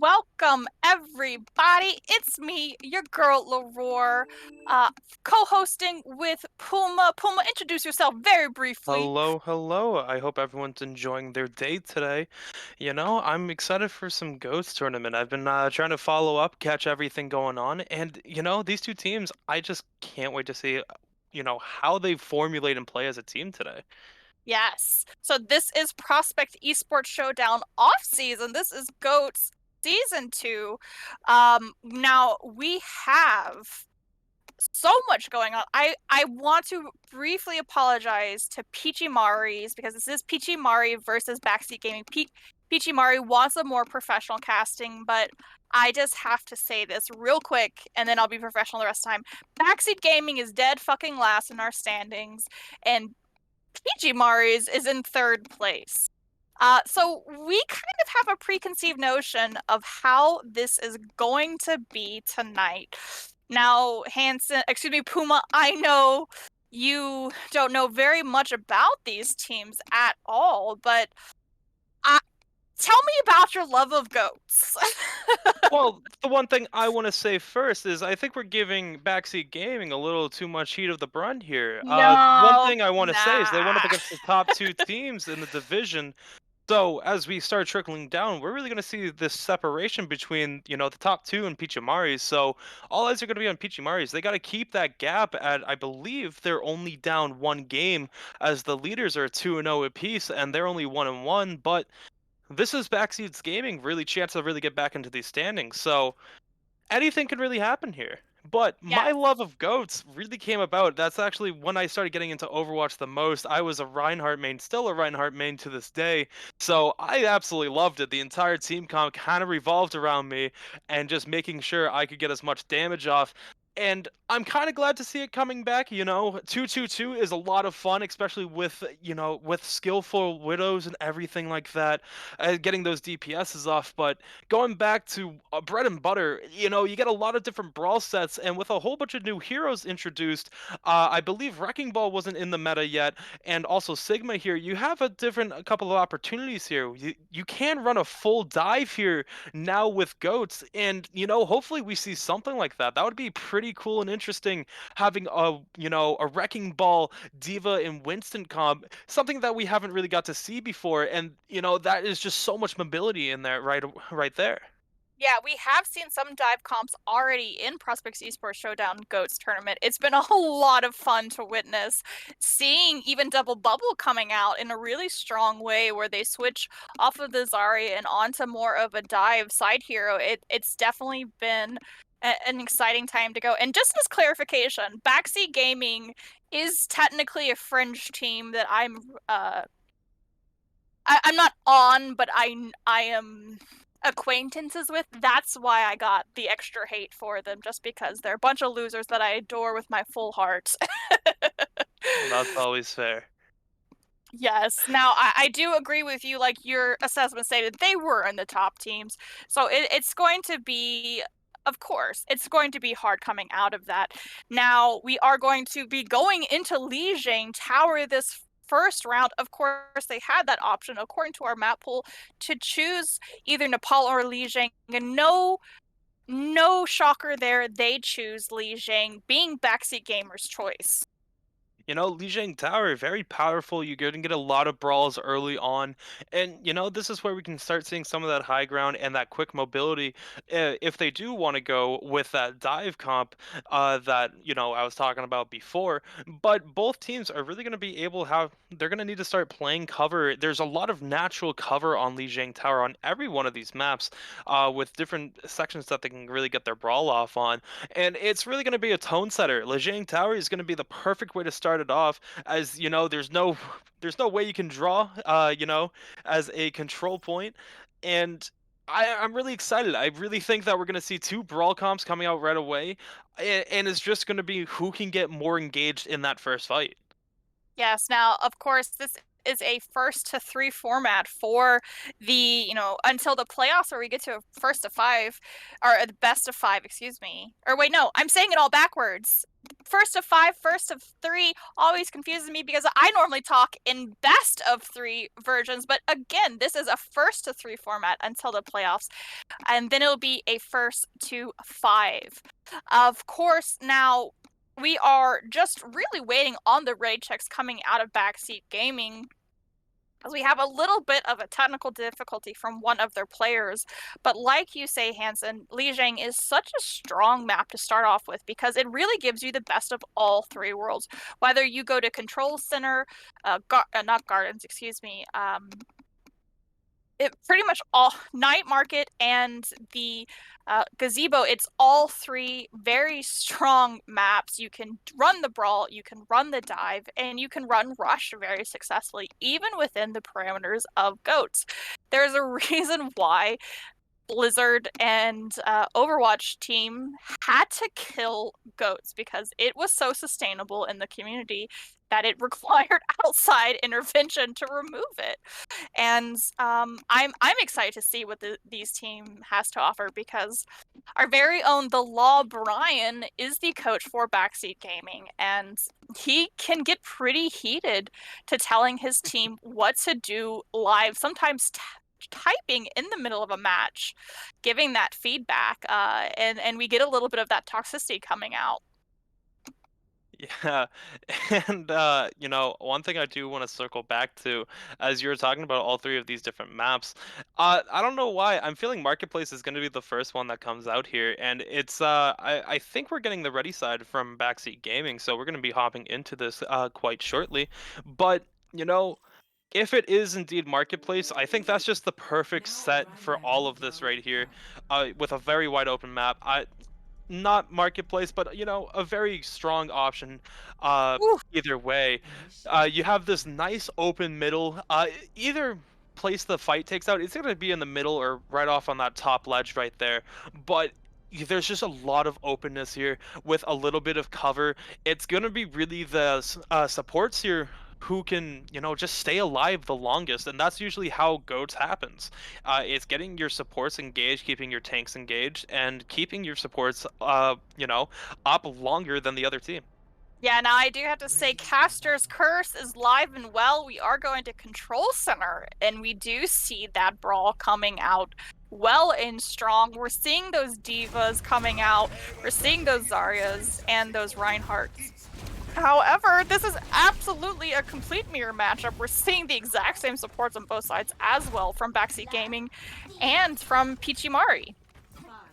welcome everybody. It's me, your girl Leroy, co-hosting with Puma. Puma, introduce yourself very briefly. Hello, hello. I hope everyone's enjoying their day today. I'm excited for some Ghost tournament. I've been trying to follow up, catch everything going on, and these two teams, I just can't wait to see, how they formulate and play as a team today. Yes. So this is Prospect eSports Showdown off season. This is GOATS season 2. Now we have so much going on. I want to briefly apologize to Peachimaris because this is Peachimari versus Backseat Gaming. Peachimari wants a more professional casting, but I just have to say this real quick, and then I'll be professional the rest of the time. Backseat Gaming is dead fucking last in our standings, and Peachimaris is in third place. So we kind of have a preconceived notion of how this is going to be tonight. Now, Puma, I know you don't know very much about these teams at all, but tell me about your love of goats. Well, the one thing I want to say first is I think we're giving Backseat Gaming a little too much heat of the brunt here. One No, thing I want to say is they went up nah. against the top two teams in the division. So as we start trickling down, we're really going to see this separation between, the top two and Peachimaris. So all eyes are going to be on Peachimaris. They got to keep that gap at, I believe, they're only down one game, as the leaders are 2-0 apiece, and they're only 1-1. But this is Backseat's Gaming really chance to really get back into these standings. So anything can really happen here. But my Yes. love of goats really came about. That's actually when I started getting into Overwatch the most. I was a Reinhardt main, still a Reinhardt main to this day. So I absolutely loved it. The entire team comp kind of revolved around me and just making sure I could get as much damage off. And I'm kind of glad to see it coming back. 222 is a lot of fun, especially with, with skillful widows and everything like that, getting those DPSs off. But going back to bread and butter, you get a lot of different brawl sets, and with a whole bunch of new heroes introduced, I believe Wrecking Ball wasn't in the meta yet, and also Sigma here. You have a couple of opportunities here. You can run a full dive here now with goats, and hopefully we see something like that. That would be pretty cool and interesting, having a Wrecking Ball Diva and Winston comp, something that we haven't really got to see before, and that is just so much mobility in there, right there. Yeah, we have seen some dive comps already in Prospects Esports Showdown GOATS tournament. It's been a whole lot of fun to witness. Seeing even Double Bubble coming out in a really strong way where they switch off of the Zarya and onto more of a dive side hero, it's definitely been an exciting time to go. And just as clarification, Backseat Gaming is technically a fringe team that I'm not on, but I am acquaintances with. That's why I got the extra hate for them, just because they're a bunch of losers that I adore with my full heart. That's always fair. Yes. Now, I do agree with you, like your assessment stated, they were in the top teams. So it's going to be, of course, it's going to be hard coming out of that. Now, we are going to be going into Lijiang Tower this first round. Of course, they had that option, according to our map pool, to choose either Nepal or Lijiang. And no shocker there, they choose Lijiang, being Backseat Gamer's choice. Lijiang Tower, very powerful. You're going to get a lot of brawls early on. And, this is where we can start seeing some of that high ground and that quick mobility. If they do want to go with that dive comp that, I was talking about before. But both teams are really going to be able they're going to need to start playing cover. There's a lot of natural cover on Lijiang Tower on every one of these maps, with different sections that they can really get their brawl off on. And it's really going to be a tone setter. Lijiang Tower is going to be the perfect way to start it off, as there's no way you can draw, as a control point. And I'm really excited. I really think that we're going to see two brawl comps coming out right away, and it's just going to be who can get more engaged in that first fight. Yes. Now, of course, this is a first to three format for the, until the playoffs where we get to a first to five, or the best of five, excuse me. Or wait, no, I'm saying it all backwards. first of 5, first of 3 always confuses me because I normally talk in best of 3 versions, but again, this is a first to 3 format until the playoffs, and then it'll be a first to 5. Of course, now we are just really waiting on the raid checks coming out of Backseat Gaming, because we have a little bit of a technical difficulty from one of their players. But like you say, Hansen, Lijiang is such a strong map to start off with because it really gives you the best of all 3 worlds. Whether you go to Control Center, not Gardens, excuse me, it pretty much all Night Market and the Gazebo, it's all 3 very strong maps. You can run the Brawl, you can run the Dive, and you can run Rush very successfully, even within the parameters of GOATs. There's a reason why Blizzard and Overwatch team had to kill GOATs because it was so sustainable in the community that it required outside intervention to remove it. And I'm excited to see what these team has to offer because our very own The Law Brian is the coach for Backseat Gaming, and he can get pretty heated to telling his team what to do live, sometimes typing in the middle of a match, giving that feedback, and we get a little bit of that toxicity coming out. Yeah, and you know, one thing I do want to circle back to, as you were talking about all 3 of these different maps, I don't know why I'm feeling Marketplace is going to be the first one that comes out here, and it's I think we're getting the ready side from Backseat Gaming, so we're going to be hopping into this quite shortly, but you know. If it is indeed Marketplace, I think that's just the perfect set for all of this right here, with a very wide open map. Not Marketplace, but you know, a very strong option. Ooh. Either way, you have this nice open middle. Either place the fight takes out, it's gonna be in the middle or right off on that top ledge right there. But there's just a lot of openness here with a little bit of cover. It's gonna be really the supports here who can, you know, just stay alive the longest, and that's usually how goats happens. It's getting your supports engaged, keeping your tanks engaged, and keeping your supports you know, up longer than the other team. Yeah, now I do have to say, Caster's Curse is live and well. We are going to Control Center, and we do see that Brawl coming out well and strong. We're seeing those Divas coming out. We're seeing those Zaryas and those Reinhardts. However, this is absolutely a complete mirror matchup. We're seeing the exact same supports on both sides as well from Backseat Gaming and from Peachimari.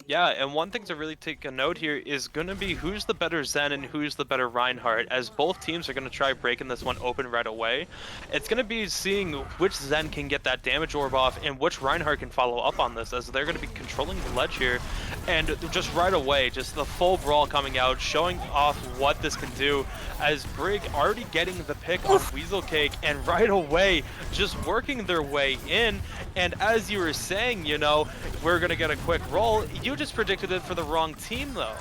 Yeah, and one thing to really take a note here is going to be who's the better Zen and who's the better Reinhardt, as both teams are going to try breaking this one open right away. It's going to be seeing which Zen can get that damage orb off and which Reinhardt can follow up on this, as they're going to be controlling the ledge here. And just right away, just the full Brawl coming out, showing off what this can do, as Brig already getting the pick on Weasel Cake, and right away, just working their way in. And as you were saying, you know, we're going to get a quick roll. You just predicted it for the wrong team, though.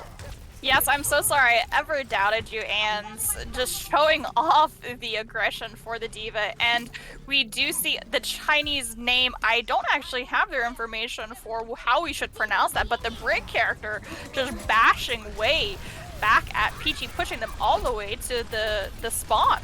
Yes, I'm so sorry I ever doubted you, and just showing off the aggression for the Diva. And we do see the Chinese name. I don't actually have their information for how we should pronounce that, but the Brig character just bashing way back at Peachy, pushing them all the way to the spawn.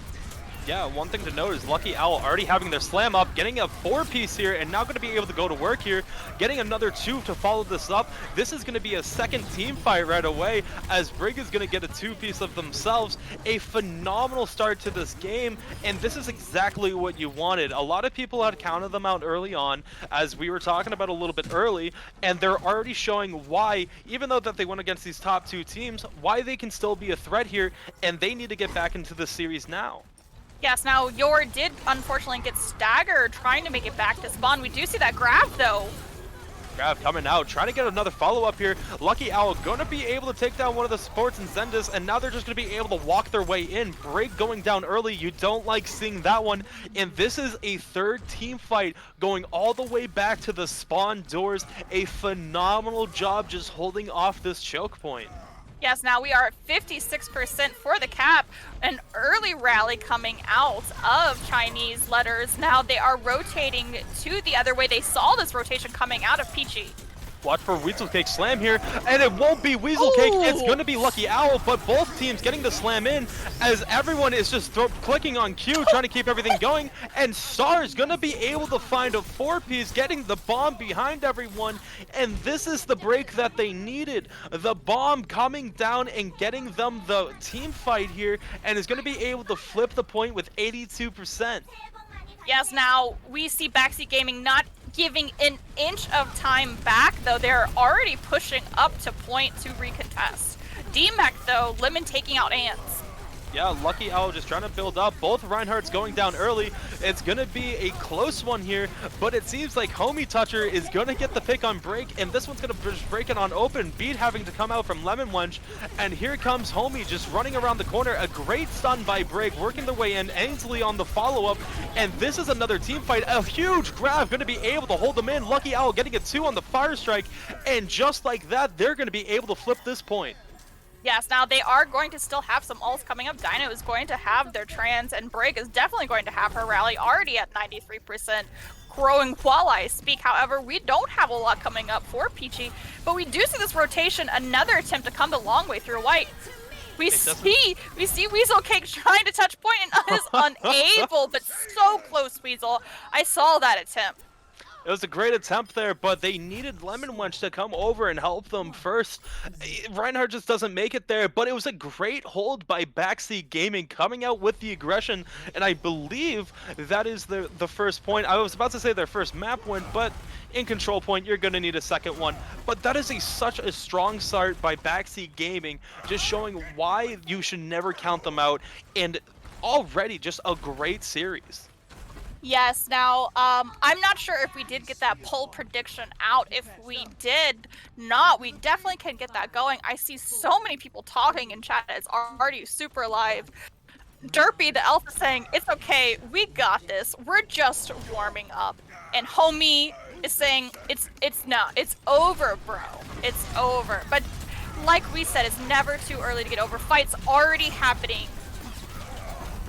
Yeah, one thing to note is Lucky Owl already having their slam up, getting a 4-piece here, and now going to be able to go to work here, getting another 2 to follow this up. This is going to be a second team fight right away, as Brig is going to get a 2-piece of themselves. A phenomenal start to this game, and this is exactly what you wanted. A lot of people had counted them out early on, as we were talking about a little bit early, and they're already showing why, even though that they went against these top 2 teams, why they can still be a threat here, and they need to get back into the series now. Yes, now Yor did unfortunately get staggered trying to make it back to spawn. We do see that grab though. Grab coming out, trying to get another follow-up here. Lucky Owl going to be able to take down one of the supports in Zendis, and now they're just going to be able to walk their way in. Brig going down early, you don't like seeing that one. And this is a third team fight going all the way back to the spawn doors. A phenomenal job just holding off this choke point. Yes, now we are at 56% for the cap. An early rally coming out of Chinese letters. Now they are rotating to the other way. They saw this rotation coming out of Peachy. Watch for Weasel Cake slam here, and it won't be Weasel Cake, it's gonna be Lucky Owl, but both teams getting the slam in as everyone is just clicking on Q, trying to keep everything going, and Star's gonna be able to find a 4-piece, getting the bomb behind everyone, and this is the break that they needed. The bomb coming down and getting them the team fight here, and is gonna be able to flip the point with 82%. Yes, now we see Backseat Gaming not giving an inch of time back, though they're already pushing up to point to recontest. DMEC, though, Lemon taking out Ants. Yeah, Lucky Owl just trying to build up. Both Reinhardt's going down early. It's going to be a close one here, but it seems like Homie Toucher is going to get the pick on break, and this one's going to just break it on open. Beat having to come out from Lemon Wench, and here comes Homie just running around the corner. A great stun by Break, working their way in. Ainsley on the follow-up, and this is another team fight. A huge grab, going to be able to hold them in. Lucky Owl getting a 2 on the Fire Strike, and just like that, they're going to be able to flip this point. Yes, now they are going to still have some ults coming up. Dino is going to have their trans, and Brig is definitely going to have her rally already at 93%, growing while I speak. However, we don't have a lot coming up for Peachy, but we do see this rotation, another attempt to come the long way through White. We see Weasel Cake trying to touch point and is unable, but so close, Weasel. I saw that attempt. It was a great attempt there, but they needed Lemon Wench to come over and help them first. Reinhardt just doesn't make it there, but it was a great hold by Backseat Gaming, coming out with the aggression, and I believe that is the first point. I was about to say their first map win, but in control point, you're going to need a second one. But that is such a strong start by Backseat Gaming, just showing why you should never count them out, and already just a great series. Yes, now, I'm not sure if we did get that poll prediction out. If we did not, we definitely can get that going. I see so many people talking in chat. It's already super live. Derpy, the elf, is saying, it's okay, we got this. We're just warming up. And Homie is saying, it's over, bro. It's over. But like we said, it's never too early to get over. Fights already happening.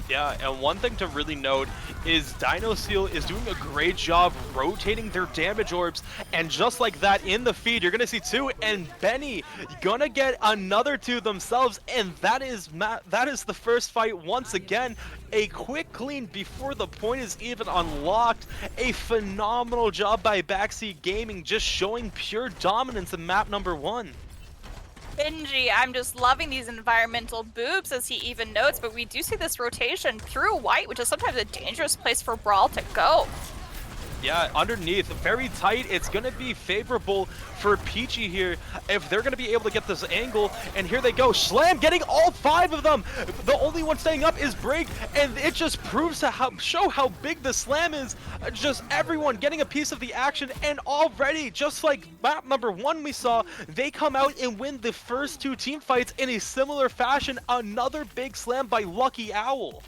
Yeah, and one thing to really note is Dino Seal is doing a great job rotating their damage orbs, and just like that in the feed, you're gonna see 2, and Benny gonna get another 2 themselves, and that is the first fight once again. A quick clean before the point is even unlocked. A phenomenal job by Backseat Gaming, just showing pure dominance in map number 1. Benji, I'm just loving these environmental boobs, as he even notes, but we do see this rotation through White, which is sometimes a dangerous place for Brawl to go. Yeah, underneath, very tight. It's going to be favorable for Peachy here if they're going to be able to get this angle. And here they go. Slam getting all 5 of them. The only one staying up is Brig, and it just proves to show how big the Slam is. Just everyone getting a piece of the action, and already, just like map number 1 we saw, they come out and win the first 2 team fights in a similar fashion. Another big slam by Lucky Owl.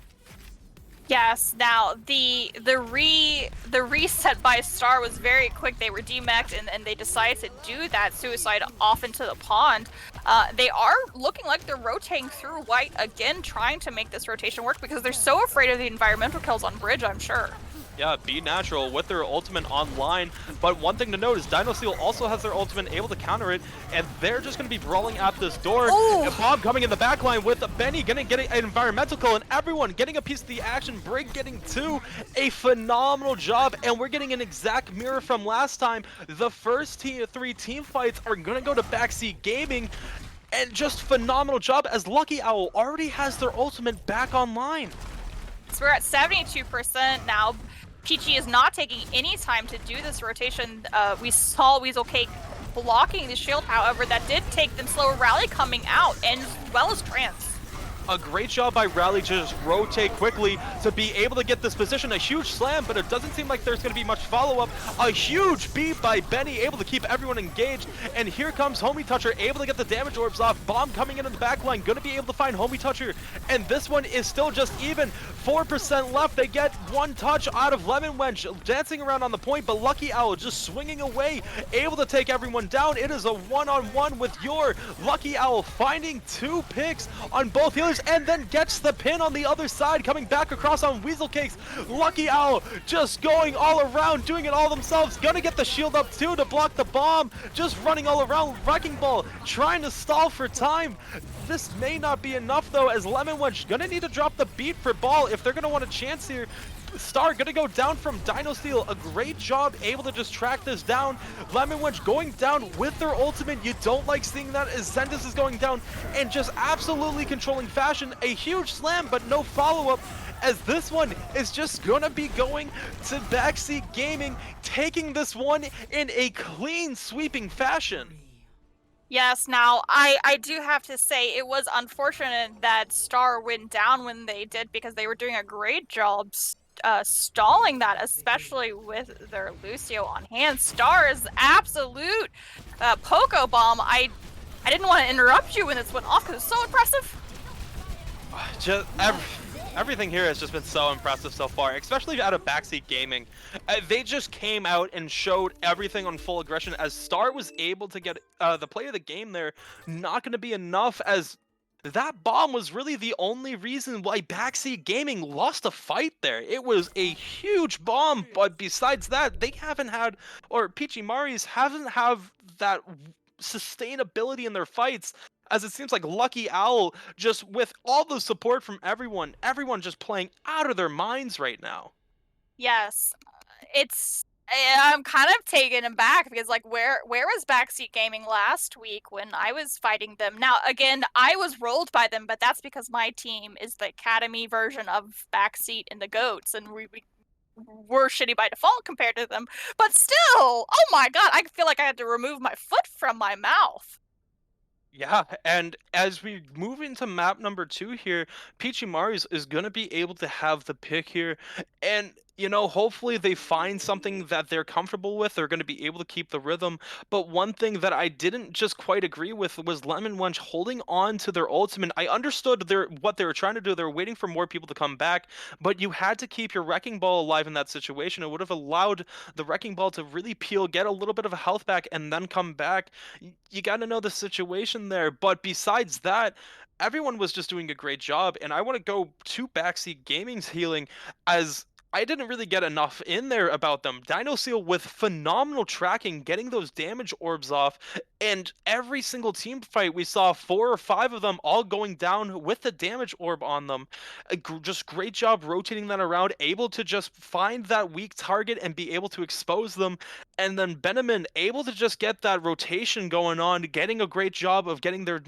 Yes, now the reset by Star was very quick. They were demeched and they decided to do that suicide off into the pond. They are looking like they're rotating through White again, trying to make this rotation work because they're so afraid of the environmental kills on Bridge, I'm sure. Yeah, Be Natural with their ultimate online, but one thing to note is Dino Seal also has their ultimate able to counter it, and they're just going to be brawling at this door. And Bob coming in the backline with Benny getting an environmental kill, and everyone getting a piece of the action. Brig getting 2, a phenomenal job, and we're getting an exact mirror from last time. The first 3 team fights are going to go to Backseat Gaming, and just phenomenal job as Lucky Owl already has their ultimate back online. So we're at 72% now. Peachy is not taking any time to do this rotation. We saw Weasel Cake blocking the shield, however, that did take them slower. Rally coming out, and as well as Trance. A great job by Rally to just rotate quickly to be able to get this position. A huge slam, but it doesn't seem like there's going to be much follow-up. A huge beat by Benny, able to keep everyone engaged. And here comes Homie Toucher, able to get the damage orbs off. Bomb coming in the back line, going to be able to find Homie Toucher. And this one is still just even. 4% left. They get 1 touch out of Lemon Wench, dancing around on the point, but Lucky Owl just swinging away, able to take everyone down. It is a one-on-one with your Lucky Owl, finding 2 picks on both healers. Peachimaris and then gets the pin on the other side, coming back across on Weasel Cakes. Lucky Owl just going all around, doing it all themselves. Gonna get the shield up too to block the bomb. Just running all around. Wrecking Ball trying to stall for time. This may not be enough though, as Lemon Wedge gonna need to drop the beat for Ball if they're gonna want a chance here. Star gonna go down from Dino Steel. A great job able to just track this down. Lemon Wedge going down with their ultimate. You don't like seeing that as Zendis is going down and just absolutely controlling fashion. A huge slam, but no follow-up, as this one is just gonna be going to Backseat Gaming, taking this one in a clean sweeping fashion. Yes, now I do have to say it was unfortunate that Star went down when they did, because they were doing a great job stalling that, especially with their Lucio on hand. Star is absolute Poco Bomb. I didn't want to interrupt you when this went off because it's so impressive. Just everything here has just been so impressive so far, especially out of Backseat Gaming. They just came out and showed everything on full aggression, as Star was able to get the play of the game there. Not going to be enough, as that bomb was really the only reason why Backseat Gaming lost a fight there. It was a huge bomb, but besides that, they haven't had, or Peachimaris haven't have that sustainability in their fights, as it seems like Lucky Owl, just with all the support from everyone just playing out of their minds right now. Yes, I'm kind of taken aback, because like where was Backseat Gaming last week when I was fighting them? Now again, I was rolled by them, but that's because my team is the academy version of Backseat and the Goats, and we're shitty by default compared to them. But still, oh my god, I feel like I had to remove my foot from my mouth. Yeah, and as we move into map number 2 here, Peachimaris is going to be able to have the pick here, and hopefully they find something that they're comfortable with. They're going to be able to keep the rhythm. But one thing that I didn't just quite agree with was Lemon Wench holding on to their ultimate. I understood what they were trying to do. They were waiting for more people to come back, but you had to keep your Wrecking Ball alive in that situation. It would have allowed the Wrecking Ball to really peel, get a little bit of a health back, and then come back. You got to know the situation there. But besides that, everyone was just doing a great job, and I want to go to Backseat Gaming's healing, as I didn't really get enough in there about them. Dino Seal with phenomenal tracking, getting those damage orbs off, and every single team fight we saw 4 or 5 of them all going down with the damage orb on them. Just great job rotating that around, able to just find that weak target and be able to expose them. And then Benemin able to just get that rotation going on, getting a great job of getting their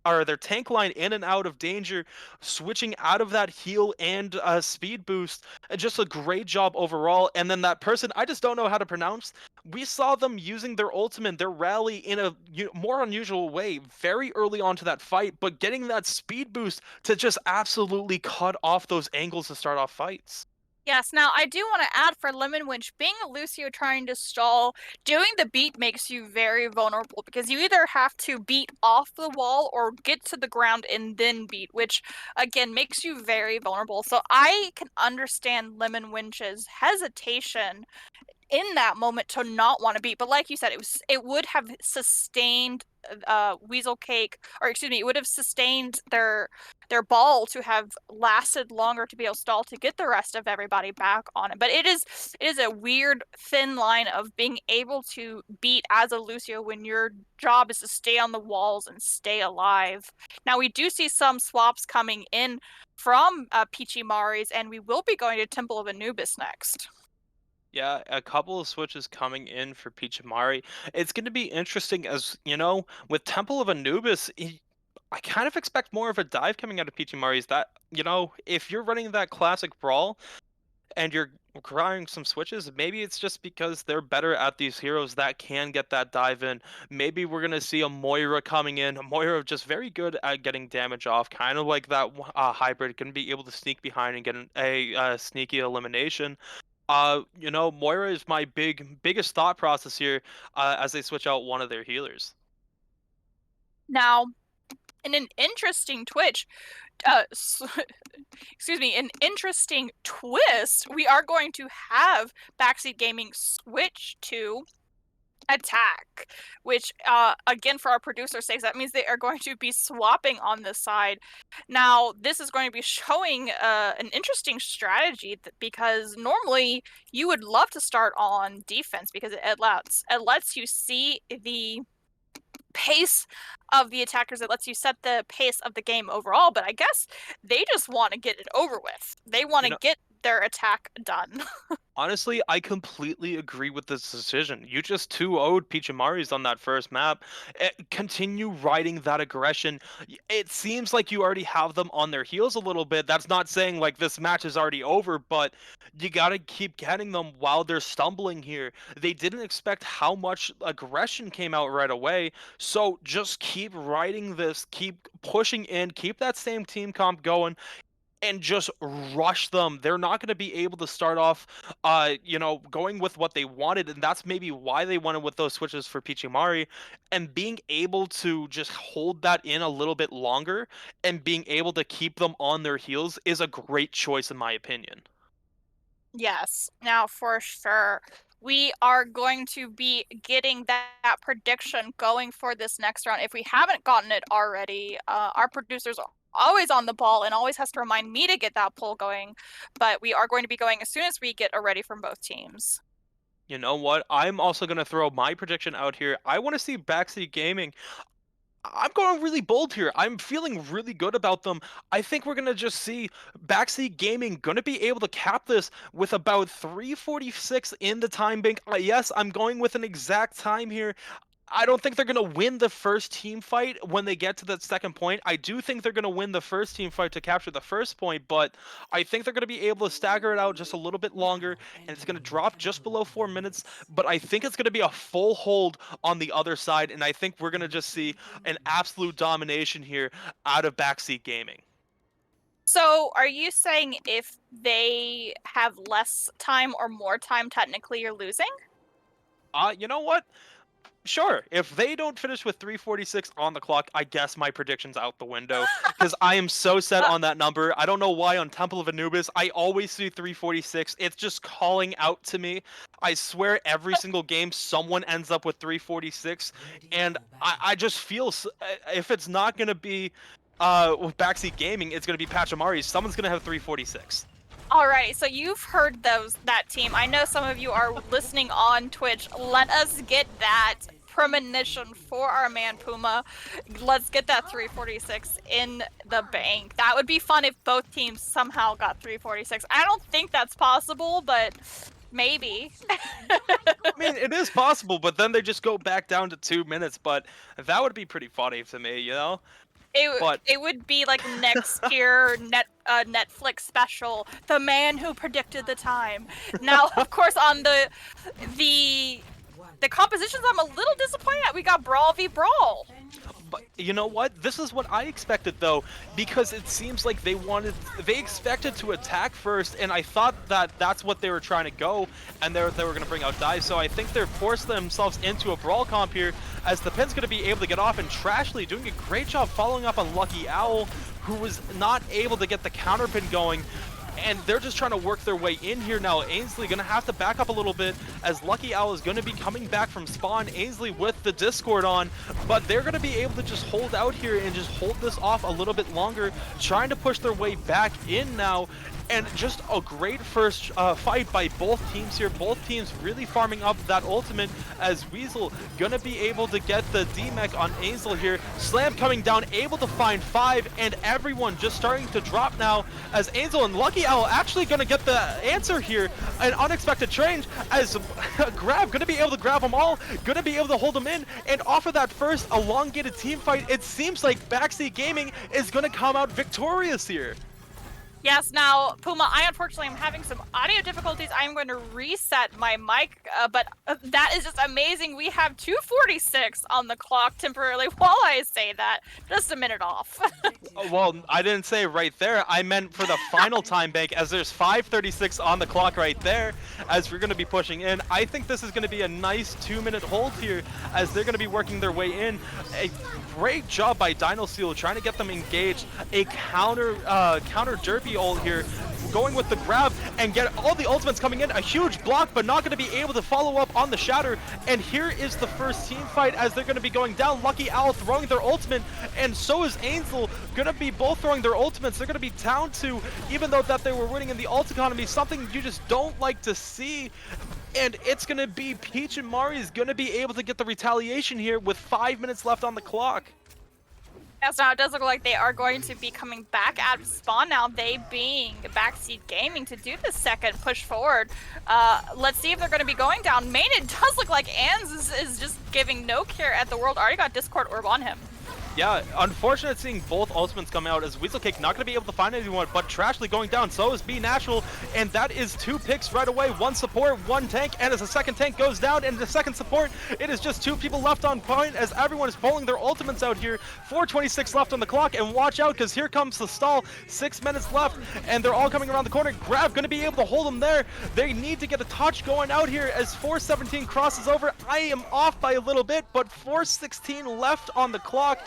their tank line in and out of danger, switching out of that heal and speed boost. Just a great job overall. And then that person I just don't know how to pronounce. We saw them using their ultimate, their rally, in a more unusual way very early on to that fight, but getting that speed boost to just absolutely cut off those angles to start off fights. Yes, now I do want to add, for Lemon Winch, being a Lucio trying to stall, doing the beat makes you very vulnerable, because you either have to beat off the wall or get to the ground and then beat, which again makes you very vulnerable. So I can understand Lemon Winch's hesitation in that moment to not want to beat. But like you said, it would have sustained Weasel Cake, or excuse me, it would have sustained their ball to have lasted longer to be able to stall to get the rest of everybody back on it. But it is a weird thin line of being able to beat as a Lucio when your job is to stay on the walls and stay alive. Now we do see some swaps coming in from Peachimaris, and we will be going to Temple of Anubis next. Yeah, a couple of switches coming in for Peachimari. It's going to be interesting, as with Temple of Anubis. I kind of expect more of a dive coming out of Peachimari's. That if you're running that classic brawl and you're requiring some switches, maybe it's just because they're better at these heroes that can get that dive in. Maybe we're gonna see a Moira coming in. A Moira just very good at getting damage off, kind of like that hybrid, can be able to sneak behind and get a sneaky elimination. Moira is my biggest thought process here, as they switch out one of their healers. Now, in an interesting excuse me, an interesting twist, we are going to have Backseat Gaming switch to attack, which again, for our producer's sake, that means they are going to be swapping on this side. Now this is going to be showing an interesting strategy because normally you would love to start on defense because it lets you see the pace of the attackers. It lets you set the pace of the game overall, but I guess they just want to get it over with. They want You to know, get their attack done. honestly, I completely agree with this decision. You just 2-0'd Peachimaris on that first map. Continue riding that aggression. It seems like you already have them on their heels a little bit. That's not saying like this match is already over, but you gotta keep getting them while they're stumbling here. They didn't expect how much aggression came out right away, so just keep riding this, keep pushing in, keep that same team comp going, and just rush them. They're not going to be able to start off, going with what they wanted, and that's maybe why they wanted with those switches for Pichimari, and being able to just hold that in a little bit longer and being able to keep them on their heels is a great choice in my opinion. Yes, now for sure. We are going to be getting that prediction going for this next round. If we haven't gotten it already, our producer's always on the ball and always has to remind me to get that poll going. But we are going to be going as soon as we get a ready from both teams. You know what? I'm also going to throw my prediction out here. I want to see Backseat Gaming. I'm going really bold here. I'm feeling really good about them. I think we're gonna just see Backseat Gaming gonna be able to cap this with about 346 in the time bank. Yes, I'm going with an exact time here. I don't think they're going to win the first team fight when they get to that second point. I do think they're going to win the first team fight to capture the first point, but I think they're going to be able to stagger it out just a little bit longer, and it's going to drop just below 4 minutes. But I think it's going to be a full hold on the other side, and I think we're going to just see an absolute domination here out of Backseat Gaming. So, are you saying if they have less time or more time, technically you're losing? You know what? Sure. If they don't finish with 346 on the clock, I guess my prediction's out the window because I am so set Uh, on that number. I don't know why on Temple of Anubis I always see 346. It's just calling out to me. I swear every single game someone ends up with 346, and I just feel if it's not gonna be with Backseat Gaming, it's gonna be Peachimaris. Someone's gonna have 346. Alrighty, so you've heard that team. I know some of you are listening on Twitch. Let us get that premonition for our man Puma. Let's get that 346 in the bank. That would be fun if both teams somehow got 346. I don't think that's possible, but maybe. I mean, it is possible, but then they just go back down to 2 minutes. But that would be pretty funny to me, you know? But It would be like next year Netflix special, the man who predicted the time. Now, of course, on the compositions, I'm a little disappointed that we got Brawl v Brawl. But you know what? This is what I expected though, because it seems like they expected to attack first, and I thought that that's what they were trying to go, and they were going to bring out dives. So I think they're forced themselves into a brawl comp here, as the pin's going to be able to get off, and Trashly doing a great job following up on Lucky Owl, who was not able to get the counter pin going. And they're just trying to work their way in here now. Ainsley gonna have to back up a little bit as Lucky Owl is gonna be coming back from spawn. Ainsley with the Discord on, but they're gonna be able to just hold out here and just hold this off a little bit longer, trying to push their way back in now. And just a great first fight by both teams here. Both teams really farming up that ultimate as Weasel gonna be able to get the D-Mech on Ainsley here. Slam coming down, able to find 5, and everyone just starting to drop now as Ainsley and Lucky Owl actually gonna get the answer here. An unexpected change as Grab gonna be able to grab them all, gonna be able to hold them in, and offer that first elongated team fight. It seems like Backseat Gaming is gonna come out victorious here. Yes, now, Puma, I unfortunately am having some audio difficulties. I'm going to reset my mic, but that is just amazing. We have 2:46 on the clock temporarily while I say that. Just a minute off. Well, I didn't say right there. I meant for the final time bank, as there's 5:36 on the clock right there, as we're going to be pushing in. I think this is going to be a nice 2-minute hold here, as they're going to be working their way in. A great job by Dino Seal trying to get them engaged. A counter derpy ult here, going with the grab, and get all the ultimates coming in. A huge block, but not going to be able to follow up on the Shatter. And here is the first team fight as they're going to be going down. Lucky Owl throwing their ultimate, and so is Angel going to be both throwing their ultimates. They're going to be down to, even though that they were winning in the ult economy, something you just don't like to see. And it's going to be Peachimaris going to be able to get the retaliation here with 5 minutes left on the clock. Yes, now it does look like they are going to be coming back out of spawn now, they being Backseat Gaming, to do the second push forward. Let's see if they're going to be going down. Main, it does look like Ans is just giving no care at the world. Already got Discord Orb on him. Yeah, unfortunate seeing both ultimates come out as Weaselcake not going to be able to find anyone, but Trashly going down, so is B Natural, and that is 2 picks right away, 1 support, 1 tank, and as the second tank goes down, and the second support, it is just 2 people left on point as everyone is pulling their ultimates out here. 4:26 left on the clock, and watch out, because here comes the stall, 6 minutes left, and they're all coming around the corner. Grav going to be able to hold them there. They need to get a touch going out here as 4:17 crosses over. I am off by a little bit, but 4:16 left on the clock.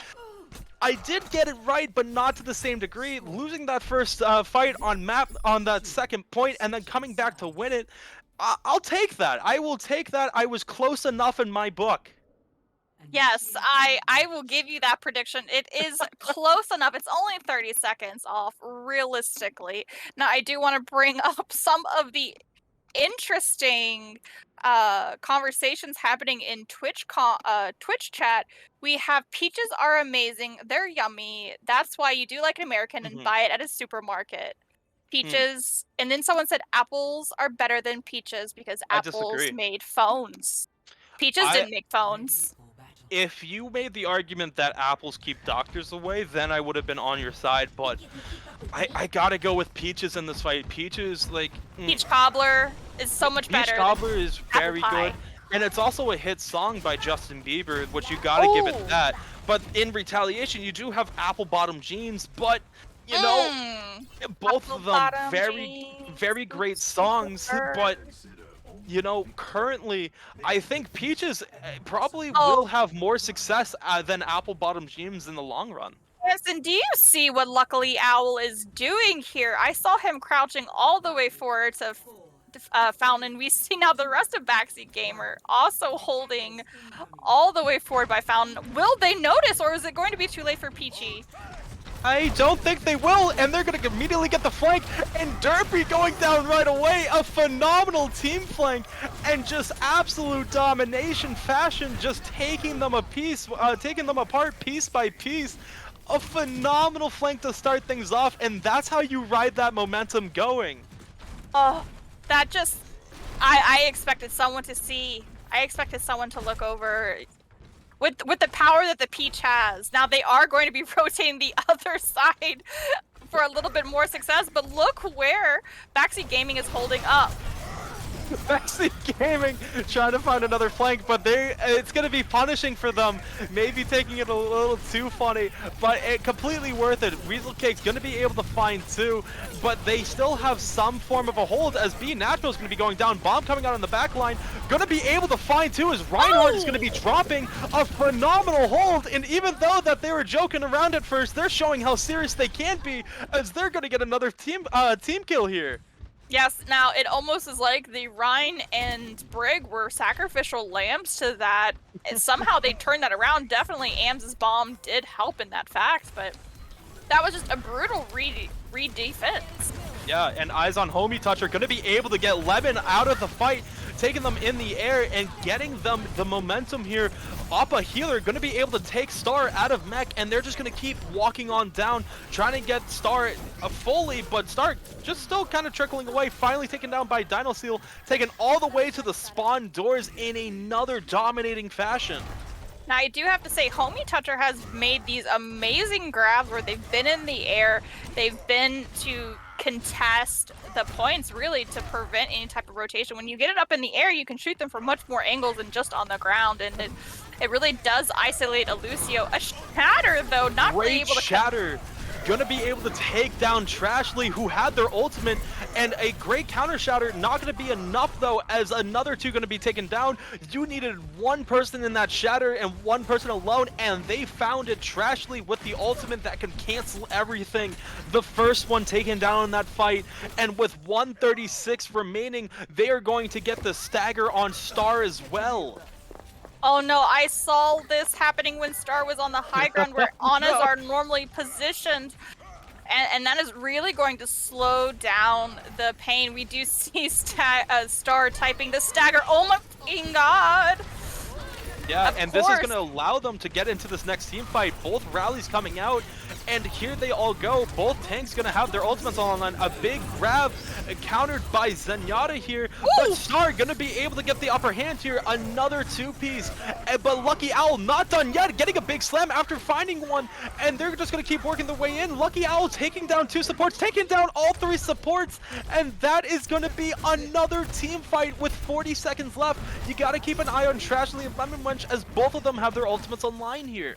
I did get it right, but not to the same degree. Losing that first fight on map on that second point and then coming back to win it, I'll take that. I will take that. I was close enough in my book. Yes, I will give you that prediction. It is close enough. It's only 30 seconds off, realistically. Now, I do want to bring up some of the interesting conversations happening in Twitch chat. We have peaches are amazing. They're yummy. That's why you do like an American and buy it at a supermarket. Peaches, and then someone said apples are better than peaches because apples made phones. Peaches didn't make phones. If you made the argument that apples keep doctors away, then I would have been on your side, but I gotta go with Peaches in this fight. Peaches, like... Peach Cobbler is so much better. Peach Cobbler is very good. And it's also a hit song by Justin Bieber, which you gotta give it that. But in retaliation, you do have Apple Bottom Jeans, but, you know, both of them very great songs, but... You know, currently, I think Peaches probably will have more success than Apple Bottom Jeans in the long run. Yes, and do you see what Luckily Owl is doing here? I saw him crouching all the way forward to Fountain. We see now the rest of Backseat Gamer also holding all the way forward by Fountain. Will they notice, or is it going to be too late for Peachy? I don't think they will, and they're going to immediately get the flank, and Derpy going down right away. A phenomenal team flank, and just absolute domination fashion, just taking them apart piece by piece. A phenomenal flank to start things off, and that's how you ride that momentum going. Oh, that just... I expected someone to see. I expected someone to look over... With the power that the Peach has. Now they are going to be rotating the other side for a little bit more success, but look where Backseat Gaming is holding up. Backseat Gaming trying to find another flank, but it's going to be punishing for them. Maybe taking it a little too funny, but it completely worth it. Weaselcake's going to be able to find 2, but they still have some form of a hold as B Natural is going to be going down. Bomb coming out on the back line. Going to be able to find 2 as Reinhardt is going to be dropping a phenomenal hold. And even though that they were joking around at first, they're showing how serious they can be as they're going to get another team kill here. Yes, now it almost is like the Rhine and Brig were sacrificial lambs to that. And somehow they turned that around. Definitely Ams's bomb did help in that fact, but that was just a brutal read defense. Yeah, and Eyes on Homie Toucher going to be able to get Lemon out of the fight, taking them in the air and getting them the momentum here. Appa Healer going to be able to take Star out of mech, and they're just going to keep walking on down, trying to get Star fully, but Star just still kind of trickling away, finally taken down by Dino Seal, taken all the way to the spawn doors in another dominating fashion. Now, I do have to say, Homie Toucher has made these amazing grabs where they've been in the air, they've been to contest the points, really, to prevent any type of rotation. When you get it up in the air, you can shoot them from much more angles than just on the ground, and it really does isolate a Lucio. A Shatter, though, not really able to... Shatter. gonna be able to take down Trashly, who had their ultimate, and a great counter shatter. Not gonna be enough though, as another two gonna be taken down. You needed one person in that shatter and one person alone, and they found it. Trashly with the ultimate that can cancel everything. The first one taken down in that fight, and with 136 remaining, they are going to get the stagger on Star as well. Oh no, I saw this happening when Star was on the high ground where Annas No. are normally positioned. And that is really going to slow down the pain. We do see Star typing the stagger. Oh my fucking god! Yeah, Of and course. this is going to allow them to get into this next team fight. Both rallies coming out, and here they all go. Both tanks going to have their ultimates online. A big grab countered by Zenyatta here, but Star going to be able to get the upper hand here. Another two-piece, but Lucky Owl not done yet, getting a big slam after finding one, and they're just going to keep working their way in. Lucky Owl taking down two supports, taking down all three supports, and that is going to be another team fight with 40 seconds left. You got to keep an eye on Trashly and Lemon Wench, as both of them have their ultimates online here.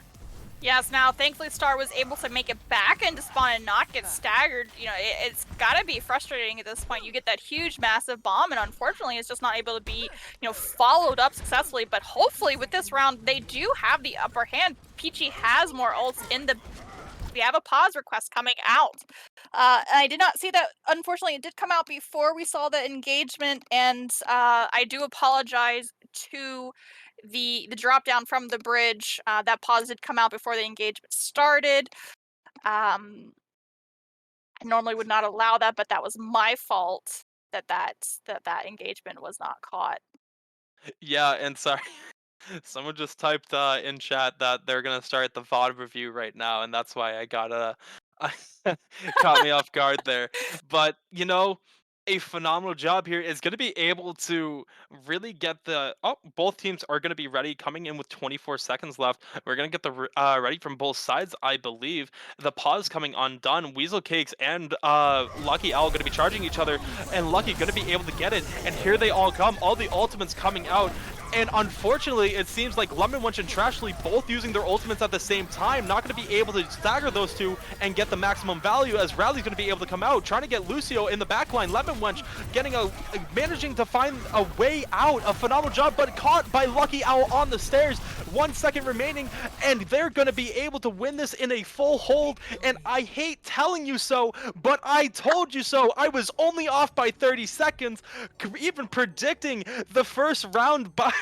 Yes, now thankfully Star was able to make it back into spawn and not get staggered. You know, it's gotta be frustrating at this point. You get that huge, massive bomb, and unfortunately it's just not able to be, you know, followed up successfully. But hopefully with this round, they do have the upper hand. Peachy has more ults in the... We have a pause request coming out. And I did not see that. Unfortunately, it did come out before we saw the engagement, and I do apologize to the drop down from the bridge. That pause did come out before the engagement started. I normally would not allow that, but that was my fault that engagement was not caught. Yeah, and sorry. Someone just typed in chat that they're gonna start the VOD review right now, and that's why I got caught me off guard there. But you know, a phenomenal job here is gonna be able to really get the... Oh, both teams are gonna be ready, coming in with 24 seconds left. We're gonna get the ready from both sides, I believe. The pause coming undone. Weasel Cakes and Lucky Owl gonna be charging each other, and Lucky gonna be able to get it. And here they all come, all the ultimates coming out. And unfortunately, it seems like Lemon Wench and Trashly both using their ultimates at the same time, not going to be able to stagger those two and get the maximum value, as Rally's going to be able to come out, trying to get Lucio in the backline. Lemon Wench managing to find a way out. A phenomenal job, but caught by Lucky Owl on the stairs. 1 second remaining, and they're going to be able to win this in a full hold. And I hate telling you so, but I told you so. I was only off by 30 seconds, even predicting the first round by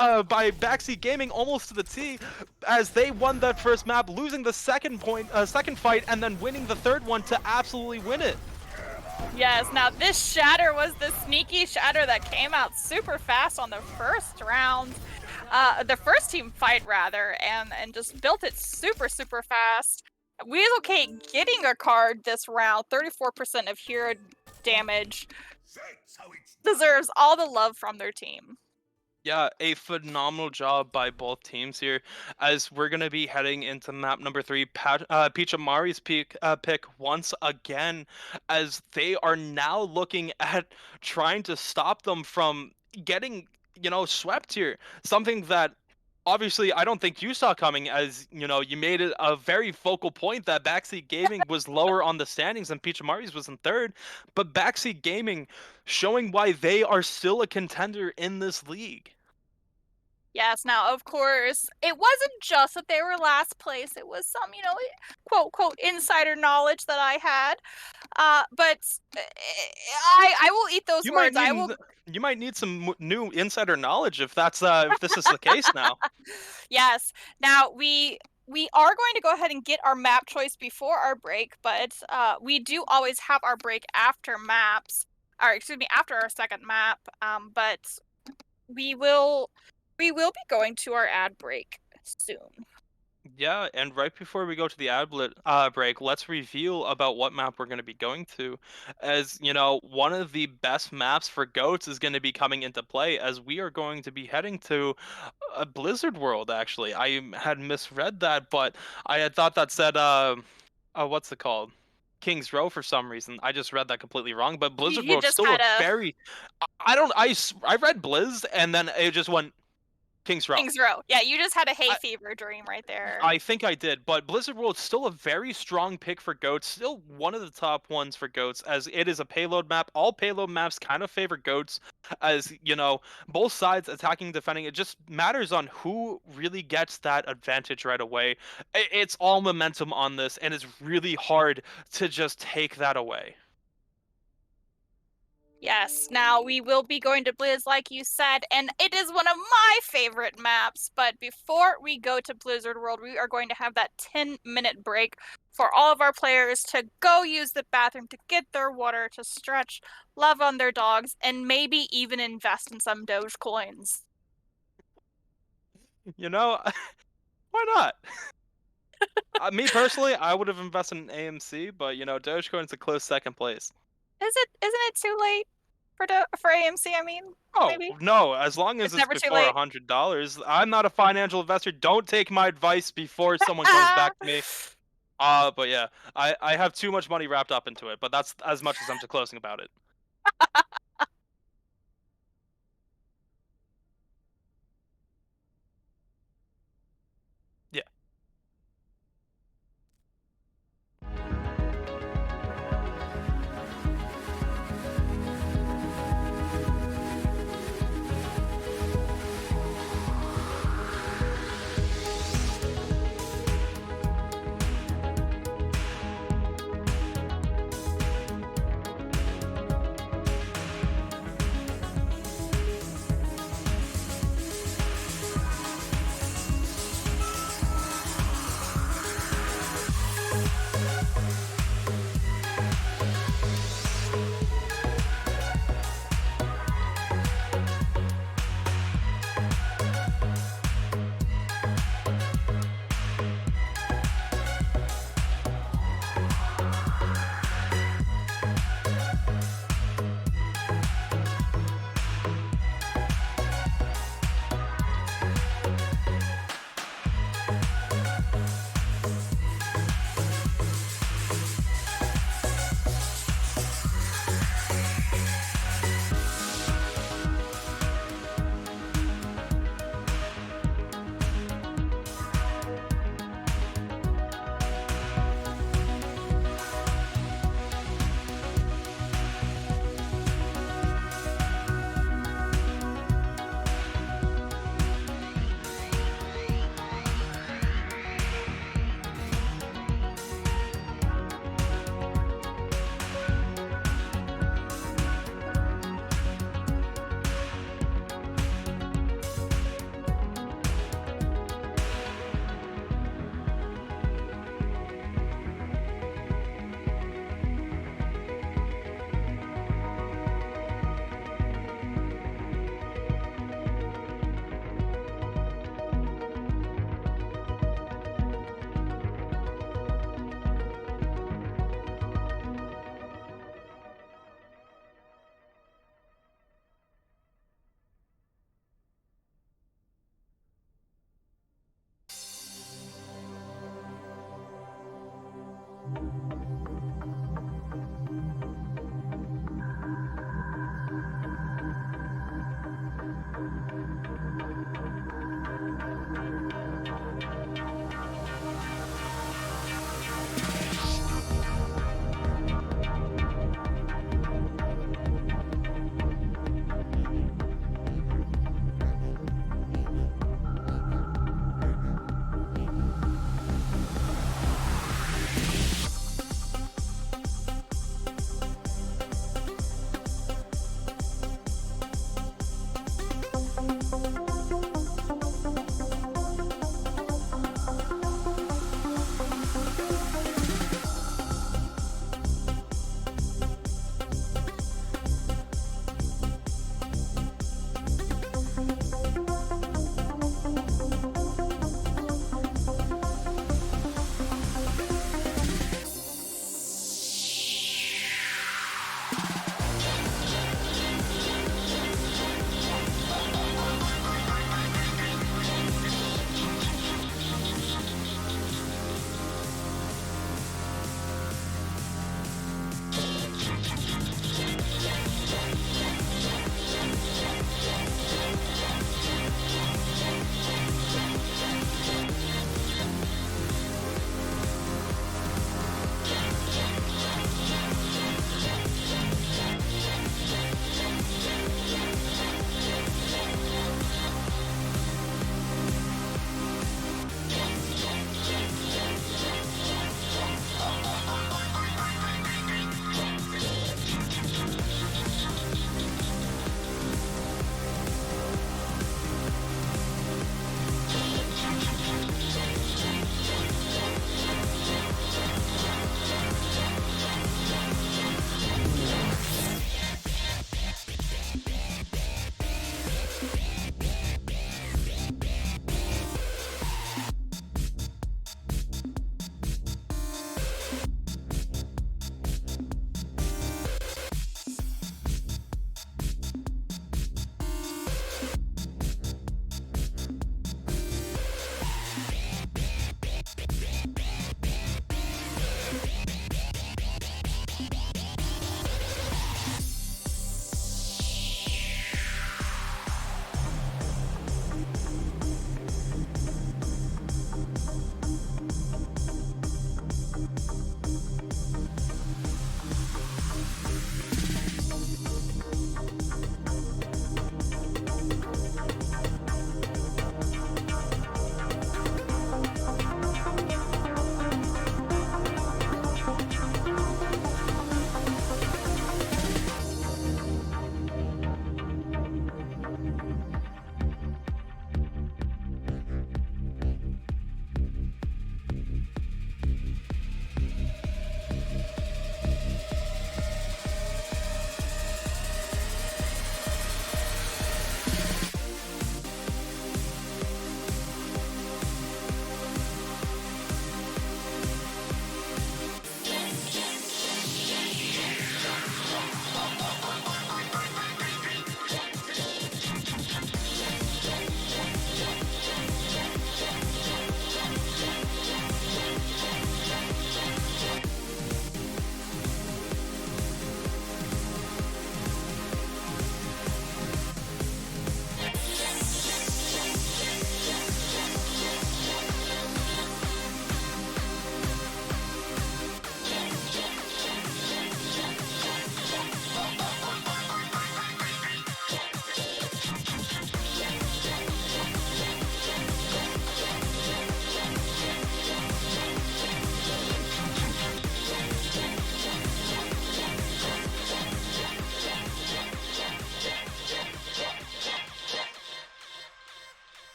Backseat Gaming almost to the T, as they won that first map, losing the second fight, and then winning the third one to absolutely win it. Yes, now this shatter was the sneaky shatter that came out super fast on the first round. The first team fight rather, and just built it super fast. Weasel Cake getting a card this round, 34% of hero damage. Deserves all the love from their team. Yeah, a phenomenal job by both teams here, as we're going to be heading into map number 3, Peachimaris pick once again, as they are now looking at trying to stop them from getting, you know, swept here. Something that obviously I don't think you saw coming, as, you know, you made it a very focal point that Backseat Gaming was lower on the standings and Peachimaris was in third, but Backseat Gaming showing why they are still a contender in this league. Yes, now of course, it wasn't just that they were last place. It was some, you know, quote insider knowledge that I had. But I will eat those You might words. need I will. you might need some new insider knowledge if that's if this is the case now. Yes. Now we are going to go ahead and get our map choice before our break, but we do always have our break after maps, or excuse me, after our second map. But we will be going to our ad break soon. Yeah, and right before we go to the break, let's reveal about what map we're going to be going to. As you know, one of the best maps for goats is going to be coming into play, as we are going to be heading to a Blizzard World. Actually, I had misread that, but I had thought that said what's it called? Kings Row for some reason. I just read that completely wrong. But Blizzard You World's just still had a a... very... I don't... I read Blizz, and then it just went Kings Row. Kings Row. Yeah, you just had a hay I, fever dream right there. I think I did, but Blizzard World's still a very strong pick for goats. Still one of the top ones for goats, as it is a payload map. All payload maps kind of favor goats, as you know, both sides attacking, defending. It just matters on who really gets that advantage right away. It's all momentum on this, and it's really hard to just take that away. Yes, now we will be going to Blizz, like you said, and it is one of my favorite maps. But before we go to Blizzard World, we are going to have that 10-minute break for all of our players to go use the bathroom, to get their water, to stretch, love on their dogs, and maybe even invest in some Doge coins. You know, why not? Me personally, I would have invested in AMC, but you know, Dogecoin's a close second place. Isn't it too late for AMC? I mean, Oh, maybe no, as long as it's it's never too before late. $100. I'm not a financial investor. Don't take my advice before someone comes back to me. But yeah, I have too much money wrapped up into it, but that's as much as I'm disclosing about it. Yeah.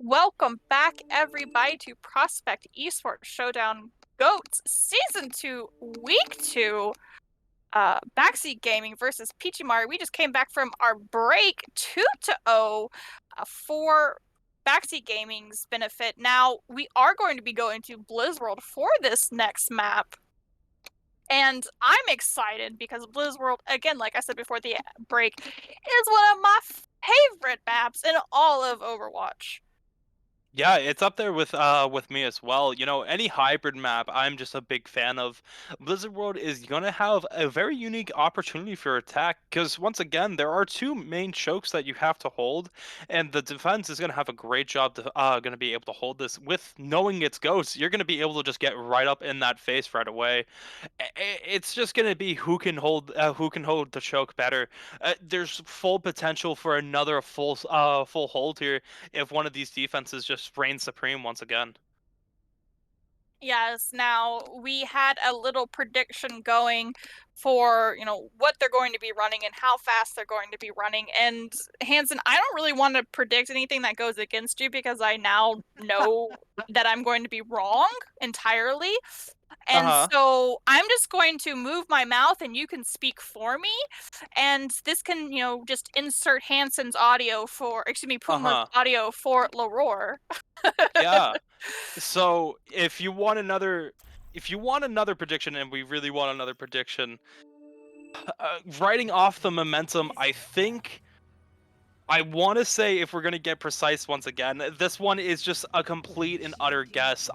Welcome back, everybody, to Prospect eSports Showdown GOATS Season 2, Week 2. Backseat Gaming versus Peachimaris. We just came back from our break 2-0 for Backseat Gaming's benefit. Now, we are going to be going to Blizzworld for this next map. And I'm excited because Blizzworld, again, like I said before the break, is one of my favorite maps in all of Overwatch. Yeah, it's up there with me as well. You know, any hybrid map, I'm just a big fan of. Blizzard World is gonna have a very unique opportunity for attack because once again, there are two main chokes that you have to hold, and the defense is gonna have a great job to gonna be able to hold this. With knowing its ghosts, you're gonna be able to just get right up in that face right away. It's just gonna be who can hold the choke better. There's full potential for another full hold here if one of these defenses just reigns supreme once again. Yes, now we had a little prediction going for, what they're going to be running and how fast they're going to be running. And Hanson, I don't really want to predict anything that goes against you because I now know that I'm going to be wrong entirely. And Uh-huh. so I'm just going to move my mouth and you can speak for me. And this can, just insert Hanson's audio Puma's Uh-huh. audio for L'Aurore. Yeah. So if you want another prediction and we really want another prediction, riding off the momentum, I want to say if we're going to get precise once again, this one is just a complete and utter guess.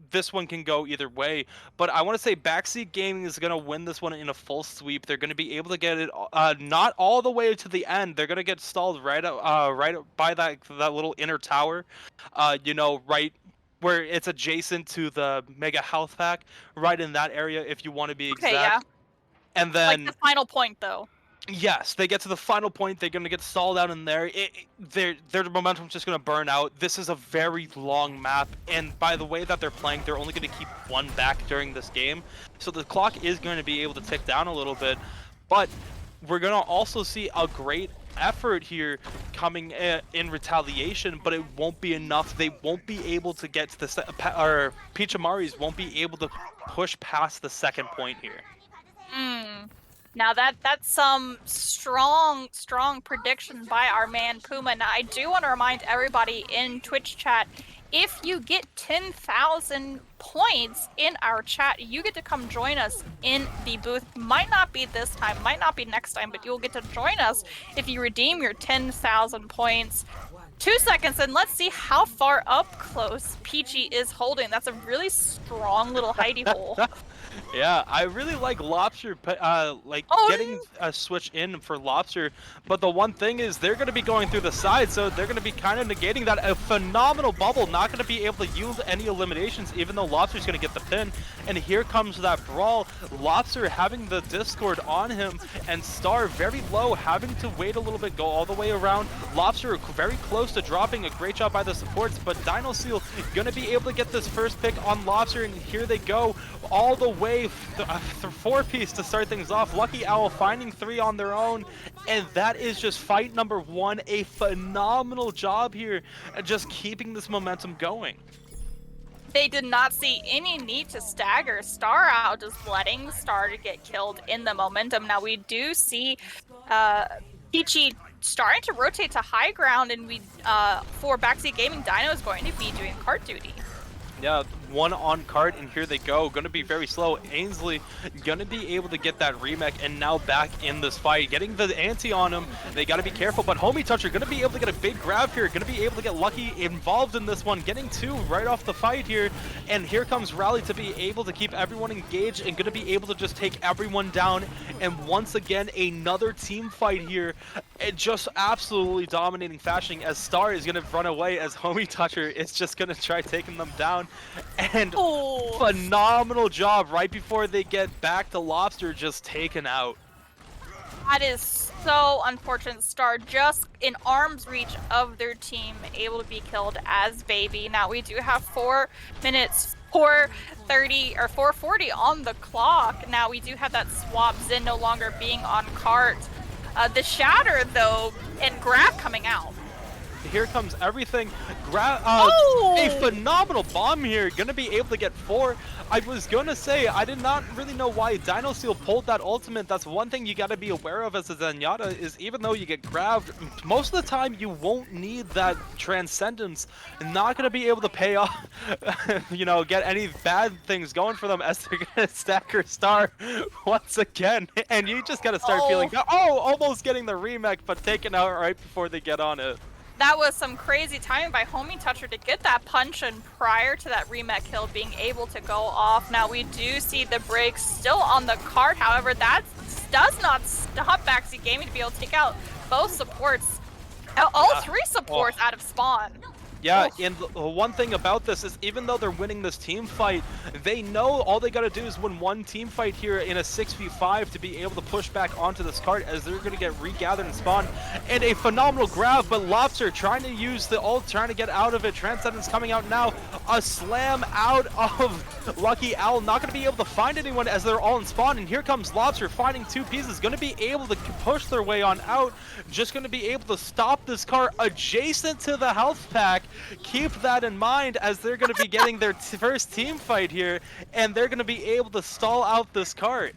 This one can go either way, but I want to say Backseat Gaming is going to win this one in a full sweep. They're going to be able to get it not all the way to the end. They're going to get stalled right by that little inner tower. Right where it's adjacent to the Mega Health Pack, right in that area if you want to be Okay, yeah. exact. And Like the then final point, though. yes, they get to the final point. They're gonna get stalled out in there. Their momentum's just gonna burn out. This is a very long map, and by the way that they're playing, they're only gonna keep one back during this game, so the clock is going to be able to tick down a little bit. But we're gonna also see a great effort here coming in retaliation, but it won't be enough. They won't be able to get to or Peachimaris won't be able to push past the second point here. Now that's some strong prediction by our man Puma. Now I do want to remind everybody in Twitch chat, if you get 10,000 points in our chat, you get to come join us in the booth. Might not be this time, might not be next time, but you'll get to join us if you redeem your 10,000 points. 2 seconds, and let's see how far up close Peachy is holding. That's a really strong little hidey hole. Yeah, I really like Lobster, getting a switch in for Lobster, but the one thing is they're going to be going through the side, so they're going to be kind of negating that. A phenomenal bubble, not going to be able to yield any eliminations, even though Lobster's going to get the pin. And here comes that brawl. Lobster having the Discord on him, and Star very low, having to wait a little bit, go all the way around. Lobster very close to dropping. A great job by the supports, but Dino Seal going to be able to get this first pick on Lobster, and here they go all the way 4-piece to start things off. Lucky Owl finding 3 on their own, and that is just fight number 1. A phenomenal job here at just keeping this momentum going. They did not see any need to stagger Star out, just letting Star to get killed in the momentum. Now we do see Peachy starting to rotate to high ground, and for Backseat Gaming, Dino is going to be doing cart duty. Yeah, one on cart, and here they go. Going to be very slow. Ainsley going to be able to get that remake, and now back in this fight. Getting the ante on him. They got to be careful, but Homie Toucher going to be able to get a big grab here. Going to be able to get Lucky involved in this one. Getting 2 right off the fight here. And here comes Rally to be able to keep everyone engaged and going to be able to just take everyone down. And once again, another team fight here. It just absolutely dominating fashion as Star is going to run away, as Homie Toucher is just going to try taking them down. And phenomenal job right before they get back to Lobster, just taken out. That is so unfortunate. Star just in arm's reach of their team, able to be killed as Baby. Now we do have 4 minutes, 4:30 or 4:40 on the clock. Now we do have that swap, Zen no longer being on cart. The Shatter though, and Grab coming out. here comes everything. A Oh! phenomenal bomb here, gonna be able to get 4. I was gonna say, I did not really know why Dinosteel pulled that ultimate. That's one thing you gotta be aware of as a Zenyatta, is even though you get grabbed, most of the time you won't need that Transcendence. Not gonna be able to pay off, you know, get any bad things going for them as they're gonna stack her star once again. And you just gotta start feeling, oh, almost getting the remake, but taken out right before they get on it. That was some crazy timing by Homie Toucher to get that punch in prior to that remake kill being able to go off. Now we do see the break still on the card, however that does not stop Backseat Gaming to be able to take out both supports, all 3 supports out of spawn. Yeah, and the one thing about this is even though they're winning this team fight, they know all they gotta do is win one team fight here in a 6v5 to be able to push back onto this cart, as they're gonna get regathered and spawn. And a phenomenal grab, but Lobster trying to use the ult, trying to get out of it. Transcendence coming out now. A slam out of Lucky Owl, not gonna be able to find anyone as they're all in spawn. And here comes Lobster finding 2 pieces, gonna be able to push their way on out. Just gonna be able to stop this cart adjacent to the health pack. Keep that in mind as they're going to be getting their first team fight here, and they're going to be able to stall out this cart.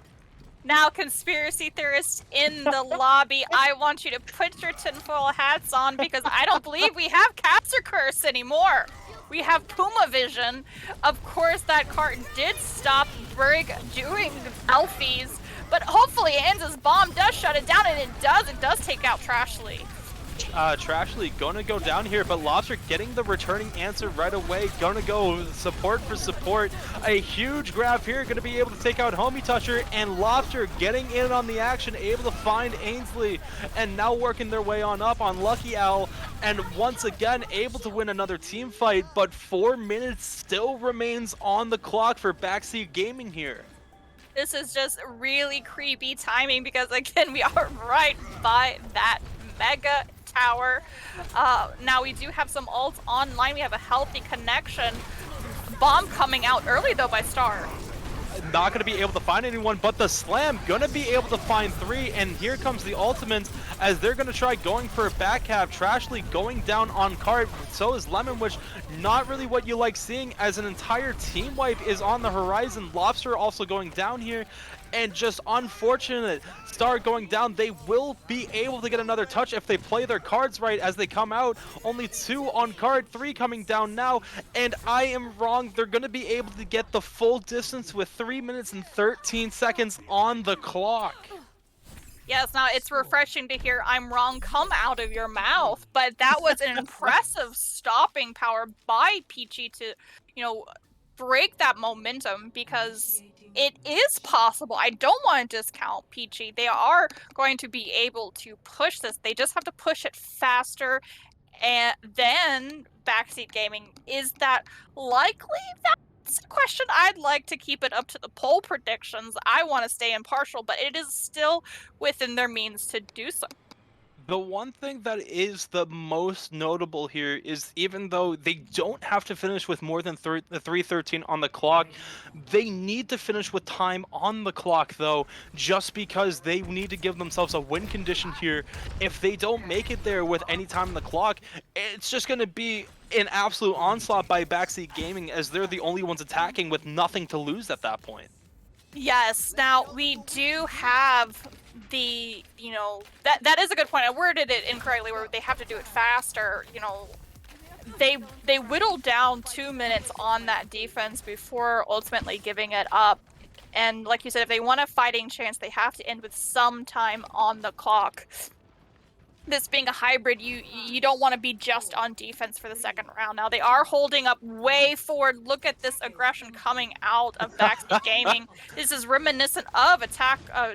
Now, conspiracy theorists in the lobby, I want you to put your tinfoil hats on, because I don't believe we have Capture Curse anymore. We have Puma Vision. Of course, that cart did stop Brig doing Alfies, but hopefully Anza's bomb does shut it down, and it does take out Trashly. Trashly gonna go down here, but Lobster getting the returning answer right away. Gonna go support for support. A huge grab here, gonna be able to take out Homie Toucher, and Lobster getting in on the action, able to find Ainsley, and now working their way on up on Lucky Owl, and once again able to win another team fight, but 4 minutes still remains on the clock for Backseat Gaming here. This is just really creepy timing, because again, we are right by that mega tower. Now we do have some ults online. We have a healthy connection. Bomb coming out early though by Star. Not going to be able to find anyone, but the slam going to be able to find 3, and here comes the ultimate as they're going to try going for a back cab. Trashly going down on cart, so is Lemon, which not really what you like seeing as an entire team wipe is on the horizon. Lobster also going down here, and just unfortunate. Star going down. They will be able to get another touch if they play their cards right as they come out. Only 2 on card, 3 coming down now, and I am wrong. They're going to be able to get the full distance with 3 minutes and 13 seconds on the clock. Yes, now it's refreshing to hear "I'm wrong" come out of your mouth, but that was an impressive stopping power by Peachy to, you know, break that momentum, because it is possible. I don't want to discount Peachy. They are going to be able to push this. They just have to push it faster. And then Backseat Gaming, is that likely? That's a question. I'd like to keep it up to the poll predictions. I want to stay impartial, but it is still within their means to do so. The one thing that is the most notable here is even though they don't have to finish with more than 3:13 on the clock, they need to finish with time on the clock though, just because they need to give themselves a win condition here. If they don't make it there with any time on the clock, it's just going to be an absolute onslaught by Backseat Gaming, as they're the only ones attacking with nothing to lose at that point. Yes, now we do have the, you know, that is a good point. I worded it incorrectly where they have to do it faster. You know, they whittled down 2 minutes on that defense before ultimately giving it up. And like you said, if they want a fighting chance, they have to end with some time on the clock. This being a hybrid, you don't want to be just on defense for the second round. Now they are holding up way forward. Look at this aggression coming out of Backseat Gaming. This is reminiscent of Attack on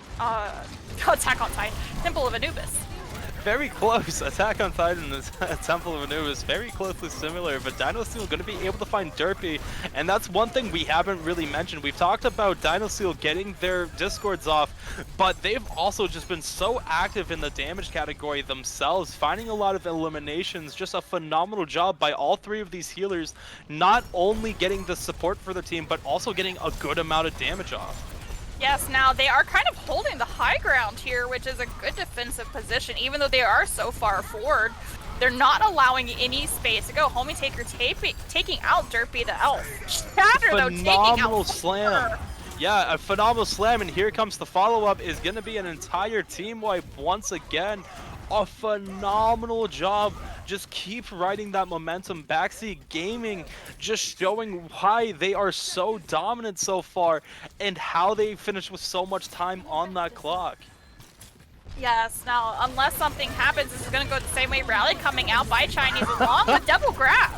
Titan, Temple of Anubis. Very close. Attack on Titan is Temple of Anubis. Very closely similar, but Dinosteel going to be able to find Derpy, and that's one thing we haven't really mentioned. We've talked about Dinosteel getting their discords off, but they've also just been so active in the damage category themselves, finding a lot of eliminations. Just a phenomenal job by all 3 of these healers, not only getting the support for the team, but also getting a good amount of damage off. Yes, now they are kind of holding the high ground here, which is a good defensive position, even though they are so far forward. They're not allowing any space to go. Homie Taker taking out Derpy the Elf. Shatter, though, taking out Phenomenal slam. Yeah, a phenomenal slam, and here comes the follow-up. Is going to be an entire team wipe once again. A phenomenal job. Just keep riding that momentum. Backseat Gaming just showing why they are so dominant so far and how they finished with so much time on that clock. Yes, now, unless something happens, this is going to go the same way. Rally coming out by Chinese along with double grab.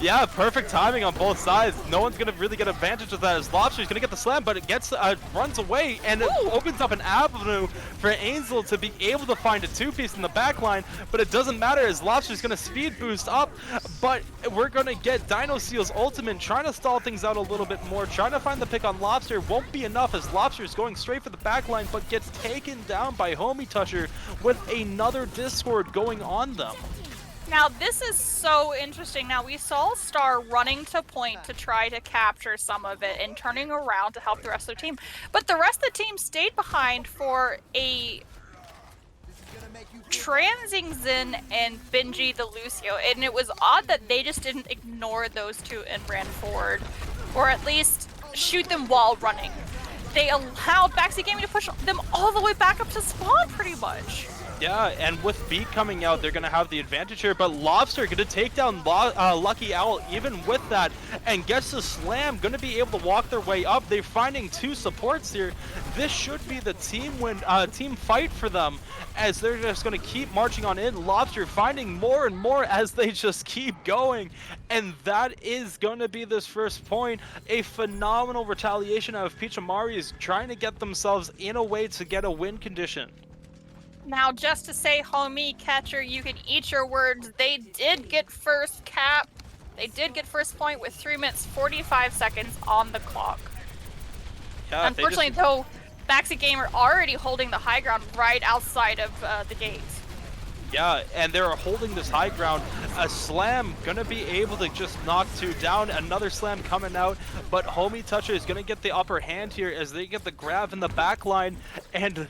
Yeah, perfect timing on both sides. No one's going to really get advantage of that as Lobster's going to get the slam, but it gets runs away, and it opens up an avenue for Angel to be able to find a two-piece in the backline, but it doesn't matter as Lobster's going to speed boost up, but we're going to get Dino Seal's ultimate, trying to stall things out a little bit more, trying to find the pick on Lobster. Won't be enough as Lobster's going straight for the backline, but gets taken down by Homie Toucher with another Discord going on them. Now, this is so interesting. Now, we saw Star running to point to try to capture some of it and turning around to help the rest of the team. But the rest of the team stayed behind for a Transing Zin and Benji the Lucio. And it was odd that they just didn't ignore those two and ran forward. Or at least shoot them while running. They allowed Backseat Gaming to push them all the way back up to spawn, pretty much. Yeah, and with Beat coming out, they're going to have the advantage here, but Lobster going to take down Lucky Owl even with that, and gets the slam, going to be able to walk their way up. They're finding two supports here. This should be the team win, team fight for them, as they're just going to keep marching on in. Lobster finding more and more as they just keep going, and that is going to be this first point. A phenomenal retaliation of Peachimaris trying to get themselves in a way to get a win condition. Now, just to say, homie catcher, you can eat your words. They did get first cap. They did get first point with 3 minutes 45 seconds on the clock. Yeah, unfortunately, though, Backseat Gamer already holding the high ground right outside of the gates. Yeah, and they're holding this high ground. A slam gonna be able to just knock two down. Another slam coming out, but Homie Toucher is gonna get the upper hand here as they get the grab in the back line, and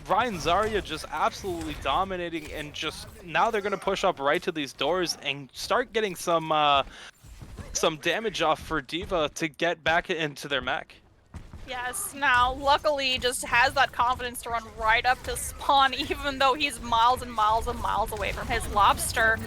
Ryan Zarya just absolutely dominating, and just now they're gonna push up right to these doors and start getting some damage off for D.Va to get back into their mech. Yes, now luckily just has that confidence to run right up to spawn even though he's miles and miles and miles away from his Lobster,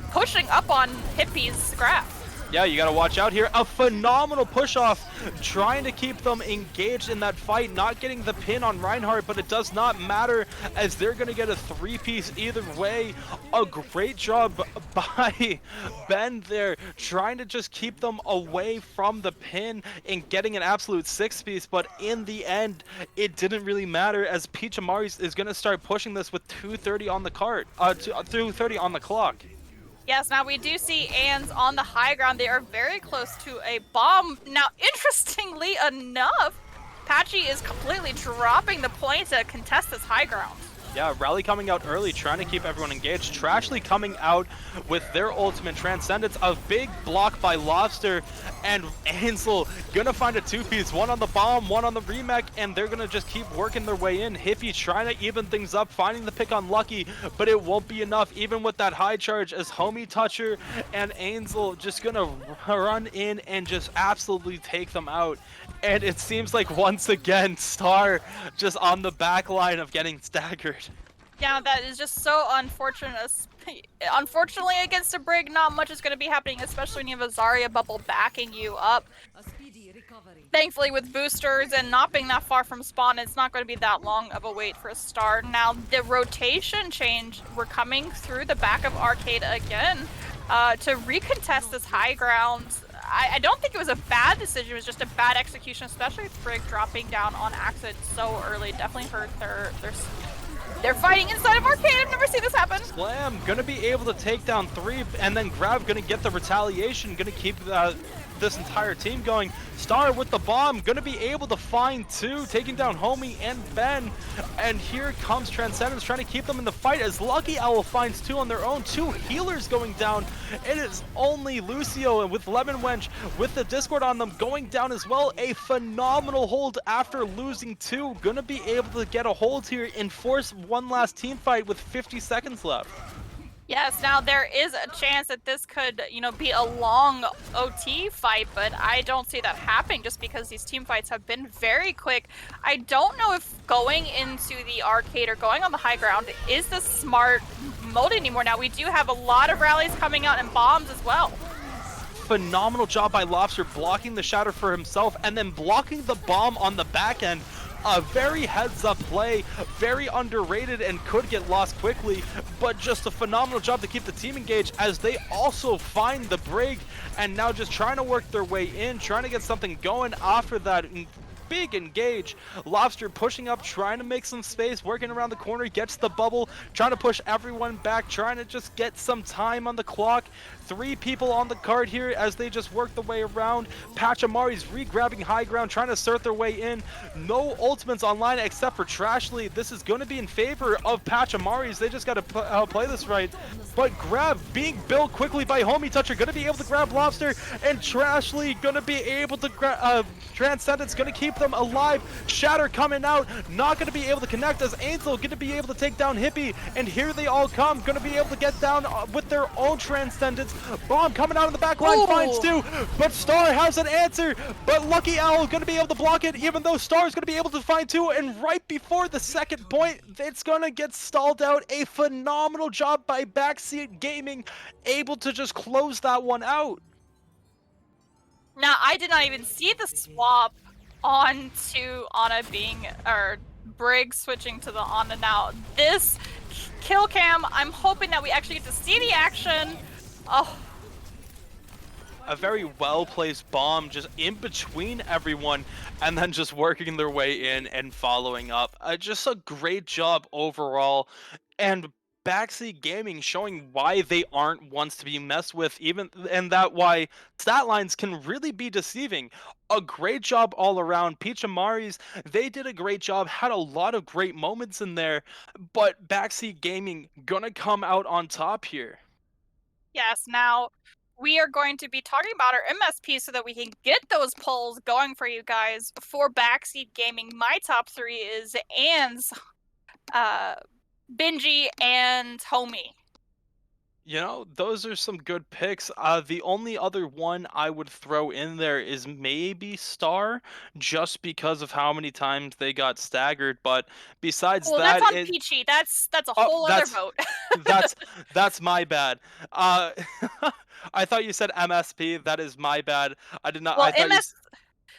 pushing up on Hippie's scrap. Yeah, you gotta watch out here. A phenomenal push-off, trying to keep them engaged in that fight, not getting the pin on Reinhardt, but it does not matter as they're gonna get a three-piece either way. A great job by Ben there, trying to just keep them away from the pin and getting an absolute six-piece, but in the end, it didn't really matter as Peachimaris is gonna start pushing this with 2:30 on the cart, 2:30 on the clock. Yes, now we do see Ans on the high ground. They are very close to a bomb. Now, interestingly enough, Patchy is completely dropping the point to contest this high ground. Yeah, Rally coming out early, trying to keep everyone engaged. Trashly coming out with their ultimate Transcendence. A big block by Lobster, and Ansel gonna find a two-piece. One on the bomb, one on the remake, and they're gonna just keep working their way in. Hippie trying to even things up, finding the pick on Lucky, but it won't be enough even with that high charge as Homie Toucher and Ansel just gonna run in and just absolutely take them out. And it seems like once again, Star just on the back line of getting staggered. Yeah, that is just so unfortunate. Unfortunately, against a Brig, not much is going to be happening, especially when you have a Zarya bubble backing you up. Thankfully, with boosters and not being that far from spawn, it's not going to be that long of a wait for a Star. Now, the rotation change, we're coming through the back of Arcade again to recontest this high ground. I don't think it was a bad decision, it was just a bad execution, especially with Brig dropping down on accident so early. Definitely hurt they're fighting inside of Arcade. I've never seen this happen. Slam gonna be able to take down three, and then Grab gonna get the retaliation, gonna keep this entire team going. Star with the bomb, gonna be able to find two, taking down Homie and Ben. And here comes Transcendence trying to keep them in the fight as Lucky Owl finds two on their own. Two healers going down. It is only Lucio and with Lemon Wench with the Discord on them going down as well. A phenomenal hold after losing two. Gonna be able to get a hold here and force one last team fight with 50 seconds left. Yes, now there is a chance that this could, be a long OT fight, but I don't see that happening just because these team fights have been very quick. I don't know if going into the arcade or going on the high ground is the smart mode anymore. Now, we do have a lot of rallies coming out and bombs as well. Phenomenal job by Lobster blocking the shatter for himself and then blocking the bomb on the back end. A very heads-up play, very underrated and could get lost quickly, but just a phenomenal job to keep the team engaged as they also find the break and now just trying to work their way in, trying to get something going after that big engage. Lobster pushing up, trying to make some space, working around the corner, gets the bubble, trying to push everyone back, trying to just get some time on the clock. 3 people on the card here as they just work the way around. Peachimaris re-grabbing high ground, trying to assert their way in. No ultimates online except for Trashly. This is going to be in favor of Peachimaris. They just got to play this right. But grab being built quickly by Homie Toucher, going to be able to grab Lobster, and Trashly going to be able to grab Transcendence, going to keep them alive. Shatter coming out, not going to be able to connect as Angel going to be able to take down Hippie, and here they all come, going to be able to get down with their own Transcendence. Bomb coming out of the back line, finds 2, but Star has an answer, but Lucky Owl going to be able to block it, even though Star is going to be able to find 2, and right before the second point, it's going to get stalled out. A phenomenal job by Backseat Gaming, able to just close that one out. Now, I did not even see the swap onto Ana being, or Brig switching to the Ana now. This kill cam, I'm hoping that we actually get to see the action. Oh. A very well-placed bomb just in between everyone and then just working their way in and following up. Just a great job overall. And Backseat Gaming showing why they aren't ones to be messed with, even and that why stat lines can really be deceiving. A great job all around. Peachimaris, they did a great job, had a lot of great moments in there, but Backseat Gaming gonna come out on top here. Yes, now we are going to be talking about our MSP so that we can get those polls going for you guys. For Backseat Gaming, my top 3 is Anne's, Benji, and Homie. You know, those are some good picks. The only other one I would throw in there is maybe Star, just because of how many times they got staggered. But besides Well, that's that, on Peachy. That's a oh, whole other vote. that's that's my bad. Uh, I thought you said MSP. That is my bad. I did not. Well, I thought you.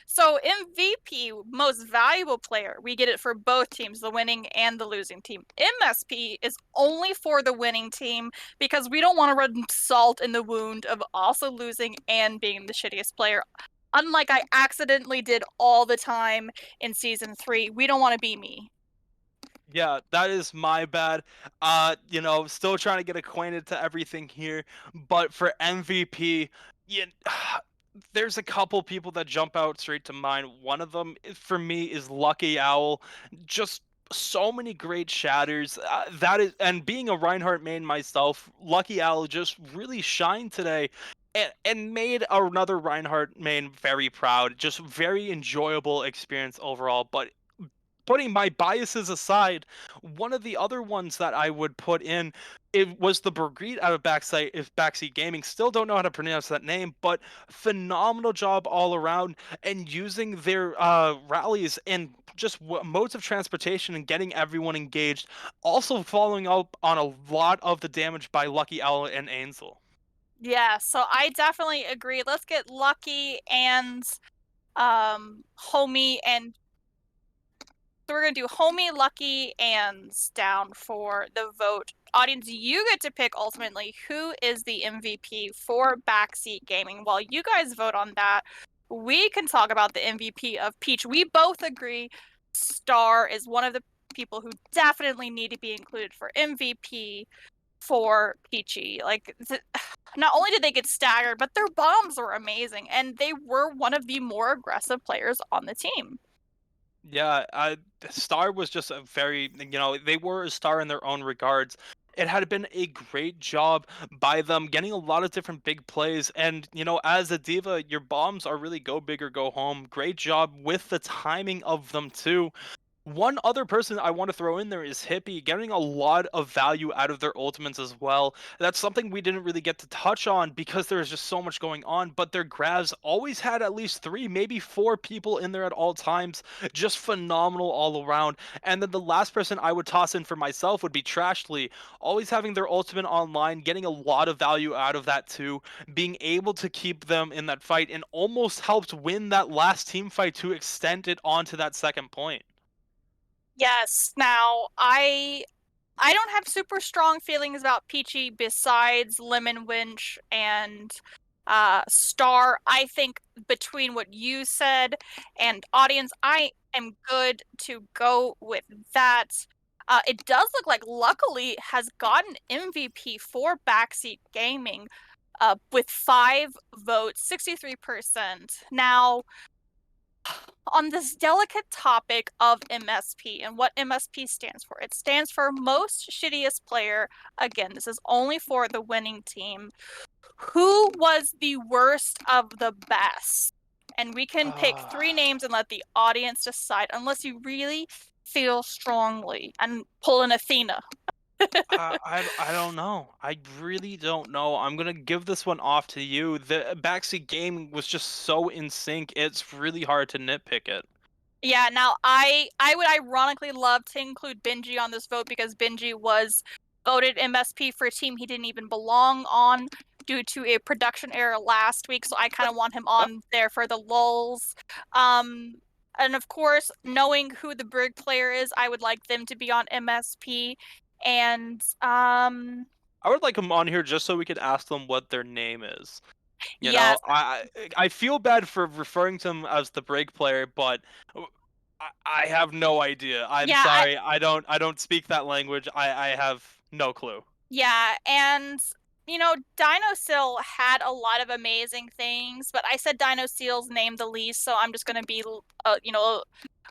So MVP, most valuable player, we get it for both teams, the winning and the losing team. MSP is only for the winning team because we don't want to run salt in the wound of also losing and being the shittiest player. Unlike I accidentally did all the time in season 3, we don't want to be me. Yeah, that is my bad. You know, still trying to get acquainted to everything here. But for MVP, yeah, there's a couple people that jump out straight to mind. One of them for me is Lucky Owl. Just so many great shatters. That is, and being a Reinhardt main myself, Lucky Owl just really shined today. And made another Reinhardt main very proud. Just very enjoyable experience overall. But putting my biases aside, one of the other ones that I would put in, it was the Brigitte out of Backseat Gaming. Still don't know how to pronounce that name, but phenomenal job all around and using their rallies and just modes of transportation and getting everyone engaged. Also following up on a lot of the damage by Lucky Owl and Ansel. Yeah, so I definitely agree. Let's get Lucky and Homie, and so we're gonna do Homie, Lucky, and down for the vote. Audience, you get to pick ultimately who is the MVP for Backseat Gaming. While you guys vote on that, we can talk about the MVP of Peach. We both agree Star is one of the people who definitely need to be included for MVP for Peachy. Like, not only did they get staggered, but their bombs were amazing, and they were one of the more aggressive players on the team. Yeah, Star was just a very, they were a star in their own regards. It had been a great job by them getting a lot of different big plays. And, as a diva, your bombs are really go big or go home. Great job with the timing of them, too. One other person I want to throw in there is Hippie, getting a lot of value out of their ultimates as well. That's something we didn't really get to touch on because there was just so much going on, but their grabs always had at least three, maybe four people in there at all times. Just phenomenal all around. And then the last person I would toss in for myself would be Trashly, always having their ultimate online, getting a lot of value out of that too, being able to keep them in that fight and almost helped win that last team fight to extend it onto that second point. Yes. Now, I don't have super strong feelings about Peachy besides Lemon Winch and Star. I think between what you said and audience, I am good to go with that. It does look like Luckily has gotten MVP for Backseat Gaming with 5 votes, 63%. Now, on this delicate topic of MSP and what MSP stands for. It stands for most shittiest player. Again, this is only for the winning team. Who was the worst of the best? And we can pick Uh, 3 names and let the audience decide, unless you really feel strongly and pull an Athena. I don't know. I really don't know. I'm gonna give this one off to you. The backseat game was just so in sync. It's really hard to nitpick it. Yeah, now I would ironically love to include Benji on this vote because Benji was voted MSP for a team he didn't even belong on due to a production error last week, so I kind of want him on there for the lulz. Um, and of course, knowing who the Brig player is, I would like them to be on MSP. And I would like them on here just so we could ask them what their name is. You yes, know, I feel bad for referring to him as the break player, but I have no idea. I'm yeah, sorry. I don't speak that language. I have no clue. yeah, and Dinosil had a lot of amazing things, but I said Dinosil's name the least, so I'm just gonna be,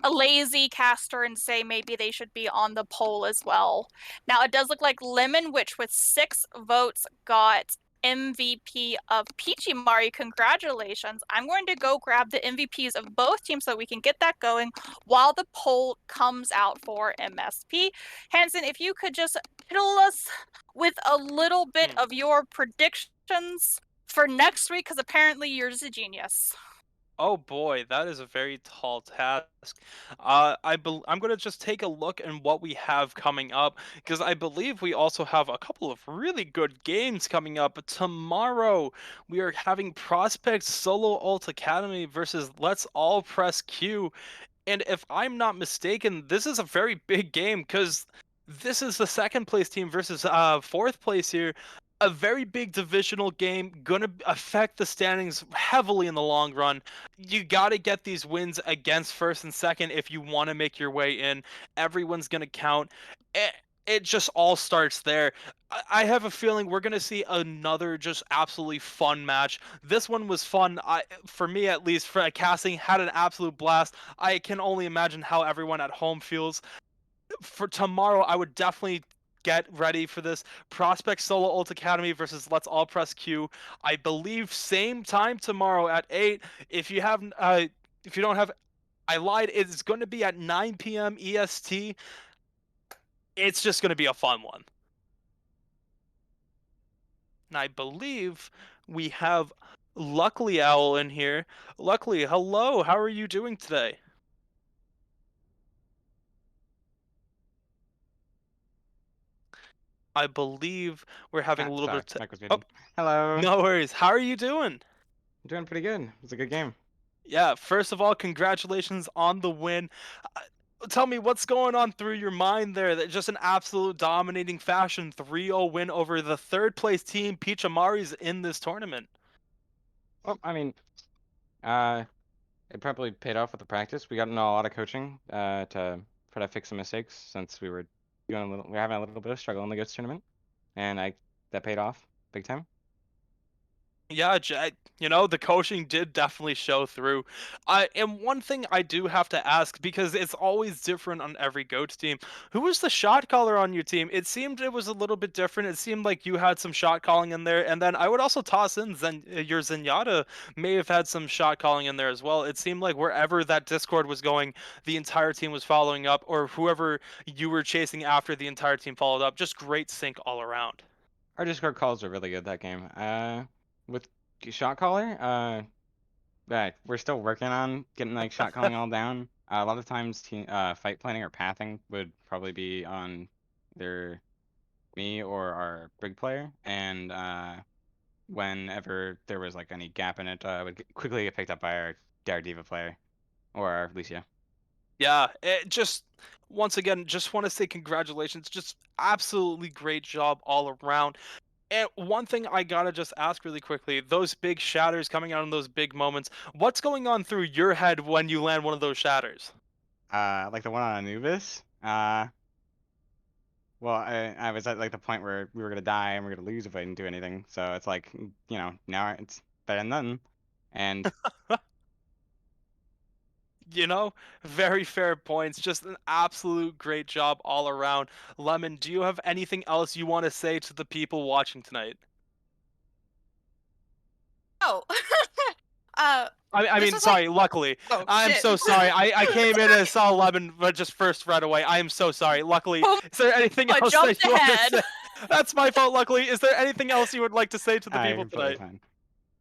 a lazy caster and say maybe they should be on the poll as well. Now it does look like Lemon Witch with 6 votes got MVP of Peachimari. Congratulations! I'm going to go grab the MVPs of both teams so we can get that going while the poll comes out for MSP. Hanson, if you could just tell us with a little bit of your predictions for next week, because apparently you're just a genius. Oh boy, that is a very tall task. I'm gonna just take a look at what we have coming up because I believe we also have a couple of really good games coming up. Tomorrow we are having Prospect Solo Ult Academy versus Let's All Press Q. And if I'm not mistaken, this is a very big game because this is the second place team versus fourth place here. A very big divisional game, gonna affect the standings heavily in the long run. You got to get these wins against first and second if you want to make your way in. Everyone's gonna count. It just all starts there. I have a feeling we're gonna see another just absolutely fun match. This one was fun. For me at least, for casting, had an absolute blast. I can only imagine how everyone at home feels. For tomorrow, I would definitely get ready for this. Prospect Solo Ult Academy versus Let's All Press Q. I believe same time tomorrow at 8. If you don't have, I lied. It's going to be at 9 p.m. EST. It's just going to be a fun one. And I believe we have Luckily Owl in here. Luckily, hello. How are you doing today? I believe we're having a little bit Sorry, of mic was oh, muted. Hello. no worries. How are you doing? I'm doing pretty good. It was a good game. Yeah, first of all, congratulations on the win. Uh, Tell me what's going on through your mind there. That just an absolute dominating fashion 3-0 win over the third place team, Peachimaris, in this tournament. Well, I mean, uh, it probably paid off with the practice. We got into a lot of coaching to try to fix some mistakes since we were we were having a little bit of struggle in the Ghost tournament, and that paid off big time. Yeah, the coaching did definitely show through. And one thing I do have to ask, because it's always different on every GOATS team, who was the shot caller on your team? It seemed it was a little bit different. It seemed like you had some shot calling in there, and then I would also toss in your Zenyatta may have had some shot calling in there as well. It seemed like wherever that Discord was going, the entire team was following up, or whoever you were chasing after, the entire team followed up. Just great sync all around. Our Discord calls are really good that game. With shot caller, that we're still working on getting like shot calling all down. A lot of times, fight planning or pathing would probably be on either me or our brig player, and whenever there was like any gap in it, would quickly get picked up by our diva player or our Lucio. Yeah, it just once again, just want to say congratulations. Just absolutely great job all around. And one thing I gotta just ask really quickly, those big shatters coming out in those big moments, what's going on through your head when you land one of those shatters? Like the one on Anubis. Well, I was at like the point where we were gonna die and we are gonna lose if I didn't do anything. So it's like, now it's better than nothing. And Very fair points. Just an absolute great job all around. Lemon, do you have anything else you want to say to the people watching tonight? Oh. I This mean, was like, sorry, luckily. oh I'm shit. so sorry. I came in and saw Lemon, but just first right away. I am so sorry. Luckily, Oh, is there anything I else jumped that you want to ahead. say? That's my fault, luckily. Is there anything else you would like to say to the I people completely tonight? fine.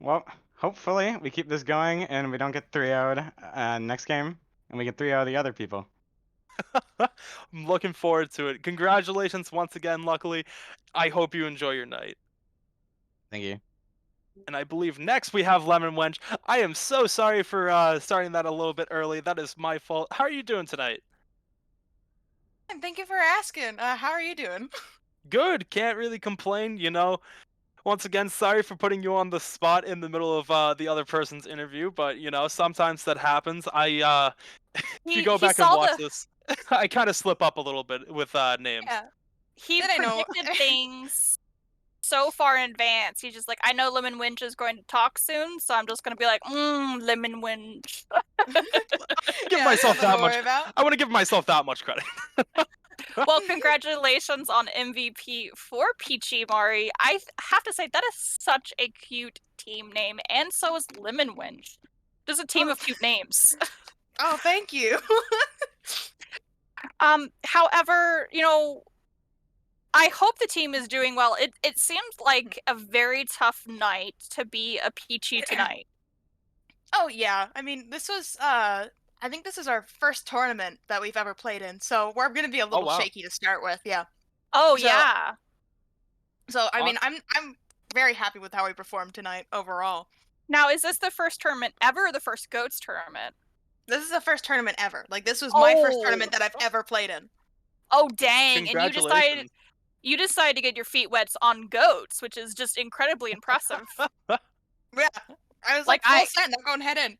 Well, hopefully we keep this going and we don't get 3-0'd next game, and we get 3-0 the other people. I'm looking forward to it. Congratulations once again, luckily. I hope you enjoy your night. Thank you. And I believe next we have Lemon Wench. I am so sorry for starting that a little bit early. That is my fault. How are you doing tonight? And thank you for asking. How are you doing? Good. Can't really complain, Once again, sorry for putting you on the spot in the middle of the other person's interview, but sometimes that happens. If you go He back and saw watch the this, I kind of slip up a little bit with names. Yeah. he That I know. predicted things so far in advance. He's just like, I know Lemon Winch is going to talk soon, so I'm just gonna be like, Lemon Winch. Give Yeah, myself nothing that to much. worry about. I want to give myself that much credit. Well, congratulations on MVP for Peachimari. have to say that is such a cute team name, and so is Lemon Winch. Just a team Oh. of cute names. Oh, thank you. However, I hope the team is doing well. It seems like a very tough night to be a Peachy tonight. Oh yeah. I mean, this was I think this is our first tournament that we've ever played in, so we're gonna be a little wow. shaky to start with. Yeah. Oh So- yeah. So I mean, I'm very happy with how we performed tonight overall. Now, is this the first tournament ever or the first GOATS tournament? This is the first tournament ever. Like this was my first Oh. tournament that I've ever played in. Oh dang! And Congratulations. you decided to get your feet wet on GOATS, which is just incredibly impressive. Yeah. I was Like, like, full send. I'm going head in.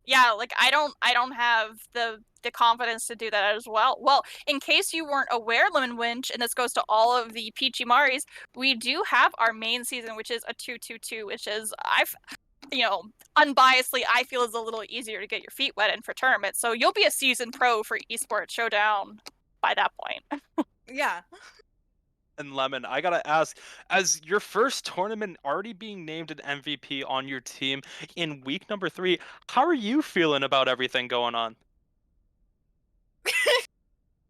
Yeah, like I don't have the confidence to do that as well. Well, in case you weren't aware, Lemon Winch, and this goes to all of the Peachimaris, we do have our main season, which is a 2-2-2, which is unbiasedly, I feel is a little easier to get your feet wet in for tournaments. So you'll be a seasoned pro for eSports Showdown by that point. Yeah. And Lemon, I gotta ask, as your first tournament already being named an MVP on your team in week number 3, how are you feeling about everything going on?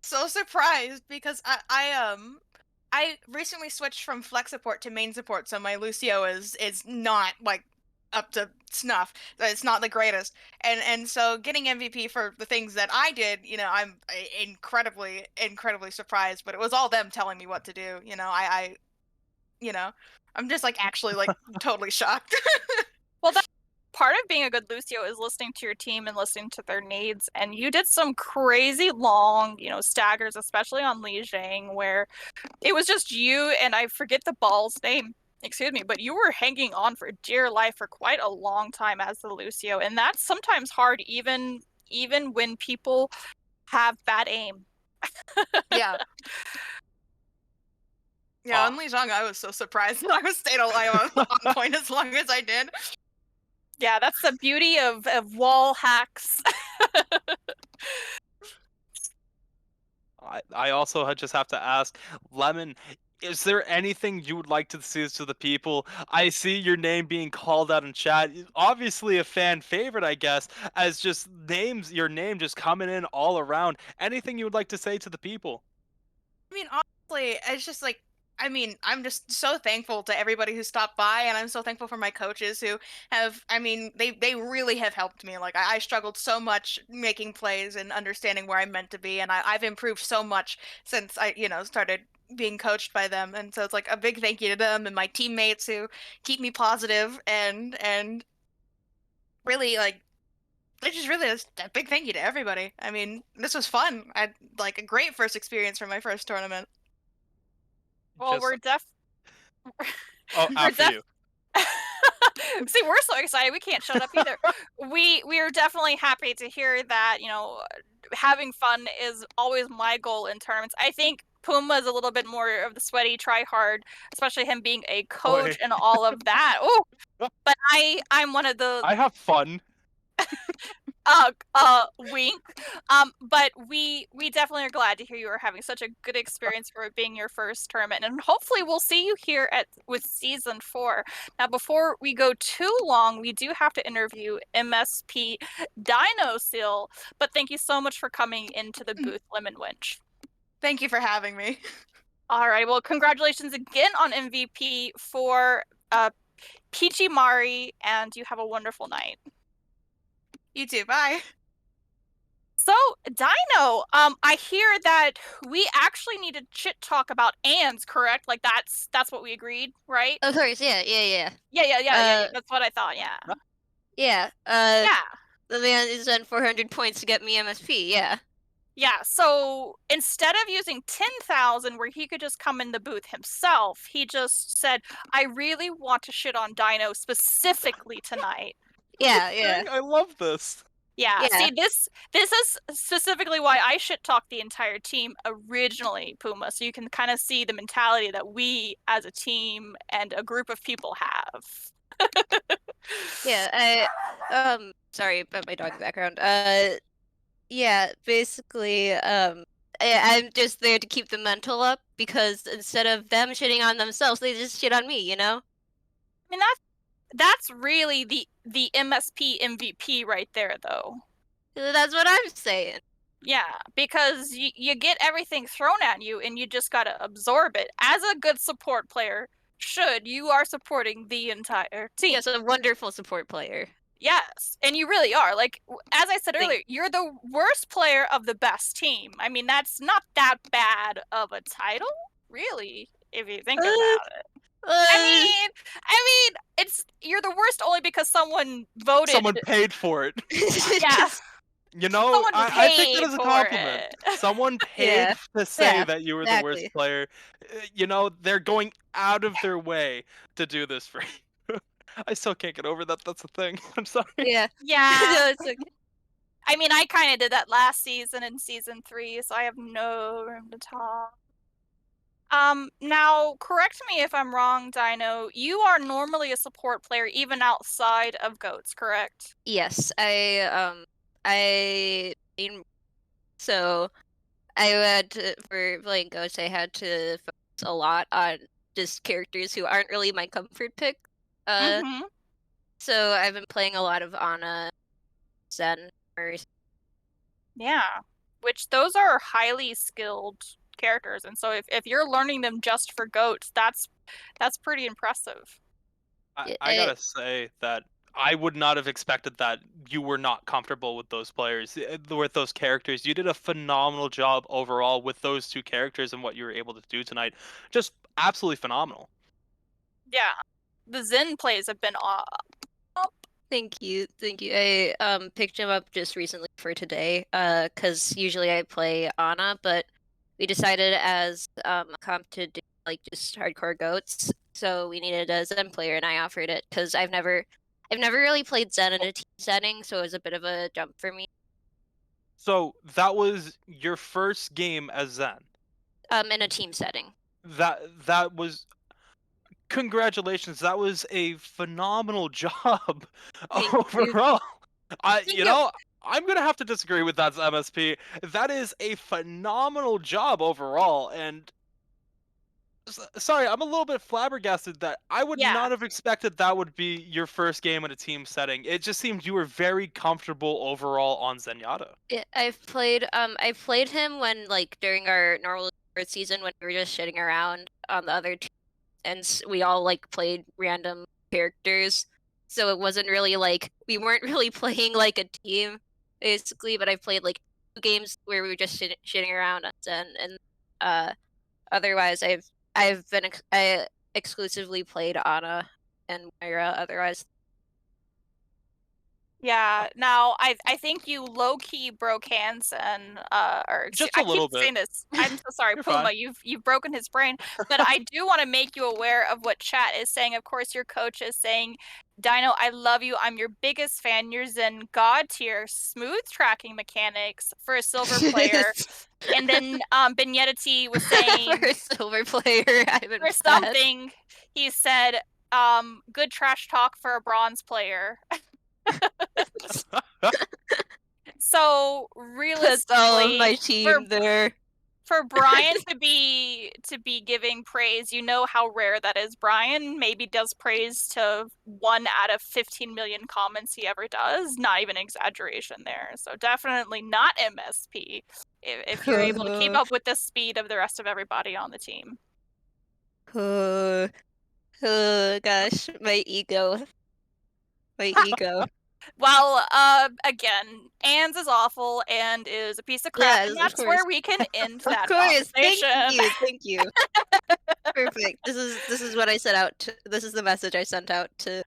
So surprised because I recently switched from flex support to main support, so my Lucio is not like up to snuff. It's not the greatest, and so getting MVP for the things that I did, I'm incredibly surprised. But it was all them telling me what to do. I'm just like actually like totally shocked. Well, that part of being a good Lucio is listening to your team and listening to their needs. And you did some crazy long, staggers, especially on Li Zhang, where it was just you and I forget the ball's name. Excuse me, but you were hanging on for dear life for quite a long time as the Lucio, and that's sometimes hard, even when people have bad aim. Yeah. Yeah, on Lijiang, I was so surprised that I was stayed alive on point as long as I did. Yeah, that's the beauty of wall hacks. I also just have to ask, Lemon, is there anything you would like to see to the people? I see your name being called out in chat. Obviously a fan favorite, I guess, as just your name just coming in all around. Anything you would like to say to the people? I mean, honestly, it's just like, I mean, I'm just so thankful to everybody who stopped by, and I'm so thankful for my coaches who have, I mean, they really have helped me. Like, I struggled so much making plays and understanding where I'm meant to be, and I've improved so much since I, started being coached by them. And so it's like a big thank you to them and my teammates who keep me positive and really like just really a big thank you to everybody. I mean, this was fun. I had like a great first experience for my first tournament. Well, Just we're oh, we're after you. See, we're so excited. We can't shut up either. We are definitely happy to hear that, having fun is always my goal in tournaments. I think Puma's a little bit more of the sweaty try hard, especially him being a coach Boy. and all of that. Oh, but I'm one of the I have fun. wink. But we definitely are glad to hear you are having such a good experience for it being your first tournament, and hopefully we'll see you here with season 4. Now, before we go too long, we do have to interview MSP Dino Seal. But thank you so much for coming into the booth, Lemon Winch. Thank you for having me. All right. Well, congratulations again on MVP for Peachimari, and you have a wonderful night. You too. Bye. So, Dino, I hear that we actually need to chit talk about ands, correct? Like that's what we agreed, right? Of course, yeah. Yeah. That's what I thought. Yeah. Yeah. Yeah. The man is on 400 points to get me MSP. Yeah. Yeah. So instead of using 10,000, where he could just come in the booth himself, he just said, "I really want to shit on Dino specifically tonight." Yeah. I love this. Yeah, Yeah. see, this is specifically why I shit talked the entire team originally, Puma, so you can kind of see the mentality that we as a team and a group of people have. Yeah. Sorry about my dog background. Yeah. Basically, I'm just there to keep the mental up because instead of them shitting on themselves, they just shit on me. You know. I mean, that's really the MSP MVP right there, though. That's what I'm saying. Yeah, because you get everything thrown at you and you just gotta absorb it. As a good support player you are supporting the entire team. Yes, a wonderful support player. Yes, and you really are. Like, as I said earlier, you're the worst player of the best team. I mean, that's not that bad of a title, really, if you think about it. I mean, you're the worst only because someone voted. Someone paid for it. Yeah. You know, Someone I take that paid as a for compliment. it. Someone paid to say Yeah, that you were the worst exactly. player. You know, they're going out of their way to do this for you. I still can't get over that. That's the thing. I'm sorry. Yeah. Yeah. No, it's okay. I mean, I kind of did that last season in season 3, so I have no room to talk. Now, correct me if I'm wrong, Dino. You are normally a support player even outside of GOATS, correct? Yes, so I had to, for playing Ghost, I had to focus a lot on just characters who aren't really my comfort pick. Mm-hmm. So I've been playing a lot of Ana, Zen, or Yeah, which those are highly skilled characters, and so if you're learning them just for GOATS, that's pretty impressive. I gotta say that I would not have expected that you were not comfortable with those players, with those characters. You did a phenomenal job overall with those two characters and what you were able to do tonight. Just absolutely phenomenal. Yeah, the Zen plays have been Thank you. I picked him up just recently for today, because usually I play Ana, but we decided as a comp to do like just hardcore goats, so we needed a Zen player, and I offered it because I've never really played Zen in a team setting, so it was a bit of a jump for me. So that was your first game as Zen. In a team setting. that was congratulations. That was a phenomenal job Thank you. overall. Thank you. I'm gonna have to disagree with that MSP. That is a phenomenal job overall, and sorry, I'm a little bit flabbergasted that I would Yeah. not have expected that would be your first game in a team setting. It just seemed you were very comfortable overall on Zenyatta. Yeah, I played him when like during our normal esports season when we were just shitting around on the other team and we all like played random characters. So it wasn't really like we weren't really playing like a team basically, but I played like 2 games where we were just shitting around on Zen and otherwise I exclusively played Ana and Moira otherwise. Yeah. Now, I think you low key broke Hansen, Just I a keep little bit. saying this. I'm so sorry, You're Puma. fine. You've broken his brain. But I do want to make you aware of what chat is saying. Of course, your coach is saying, Dino, I love you. I'm your biggest fan. You're Zen God tier, smooth tracking mechanics for a silver player. And then Benedetti was saying For a silver player, I'm for impressed. something, he said, good trash talk for a bronze player. So That's all of realistically, my team there. for Brian to be giving praise, you know how rare that is. Brian maybe does praise to 1 out of 15 million comments he ever does. Not even exaggeration there. So definitely not MSP if you're able to keep up with the speed of the rest of everybody on the team. Oh, gosh, my ego. My ego. Well, again, Anne's is awful and is a piece of crap, Yes, and of that's where course. we can end Of that course. Thank conversation. you. Thank you. Perfect. This is what I set out to, this is the message I sent out to.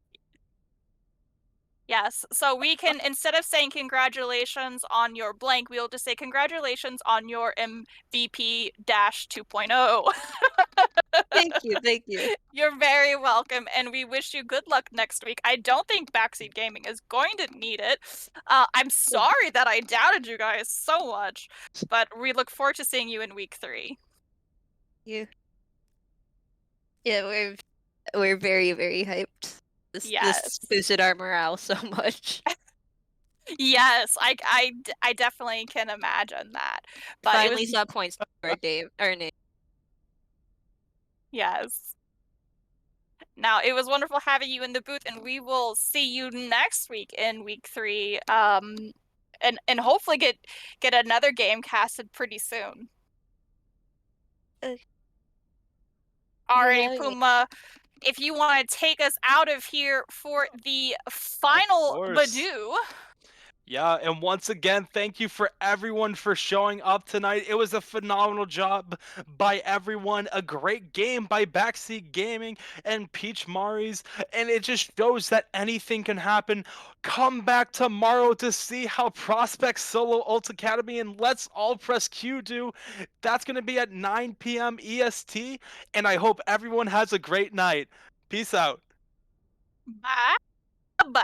Yes, so we can, instead of saying congratulations on your blank, we'll just say congratulations on your MVP 2.0. Thank you. Thank you. You're very welcome, and we wish you good luck next week. I don't think Backseat Gaming is going to need it. I'm sorry that I doubted you guys so much, but we look forward to seeing you in week 3. You. Yeah, we're very, very hyped. Yes. This boosted our morale so much. Yes, I definitely can imagine that. But Finally it was saw points for our name. yes. Now, it was wonderful having you in the booth, and we will see you next week in week 3. And hopefully get another game casted pretty soon. Alrighty, Puma. If you want to take us out of here for the final course. Badoo. Yeah, and once again, thank you for everyone for showing up tonight. It was a phenomenal job by everyone. A great game by Backseat Gaming and Peachimaris, and it just shows that anything can happen. Come back tomorrow to see how Prospect Solo Ult Academy and Let's All Press Q do. That's going to be at 9 p.m. EST, and I hope everyone has a great night. Peace out. Bye. Bye.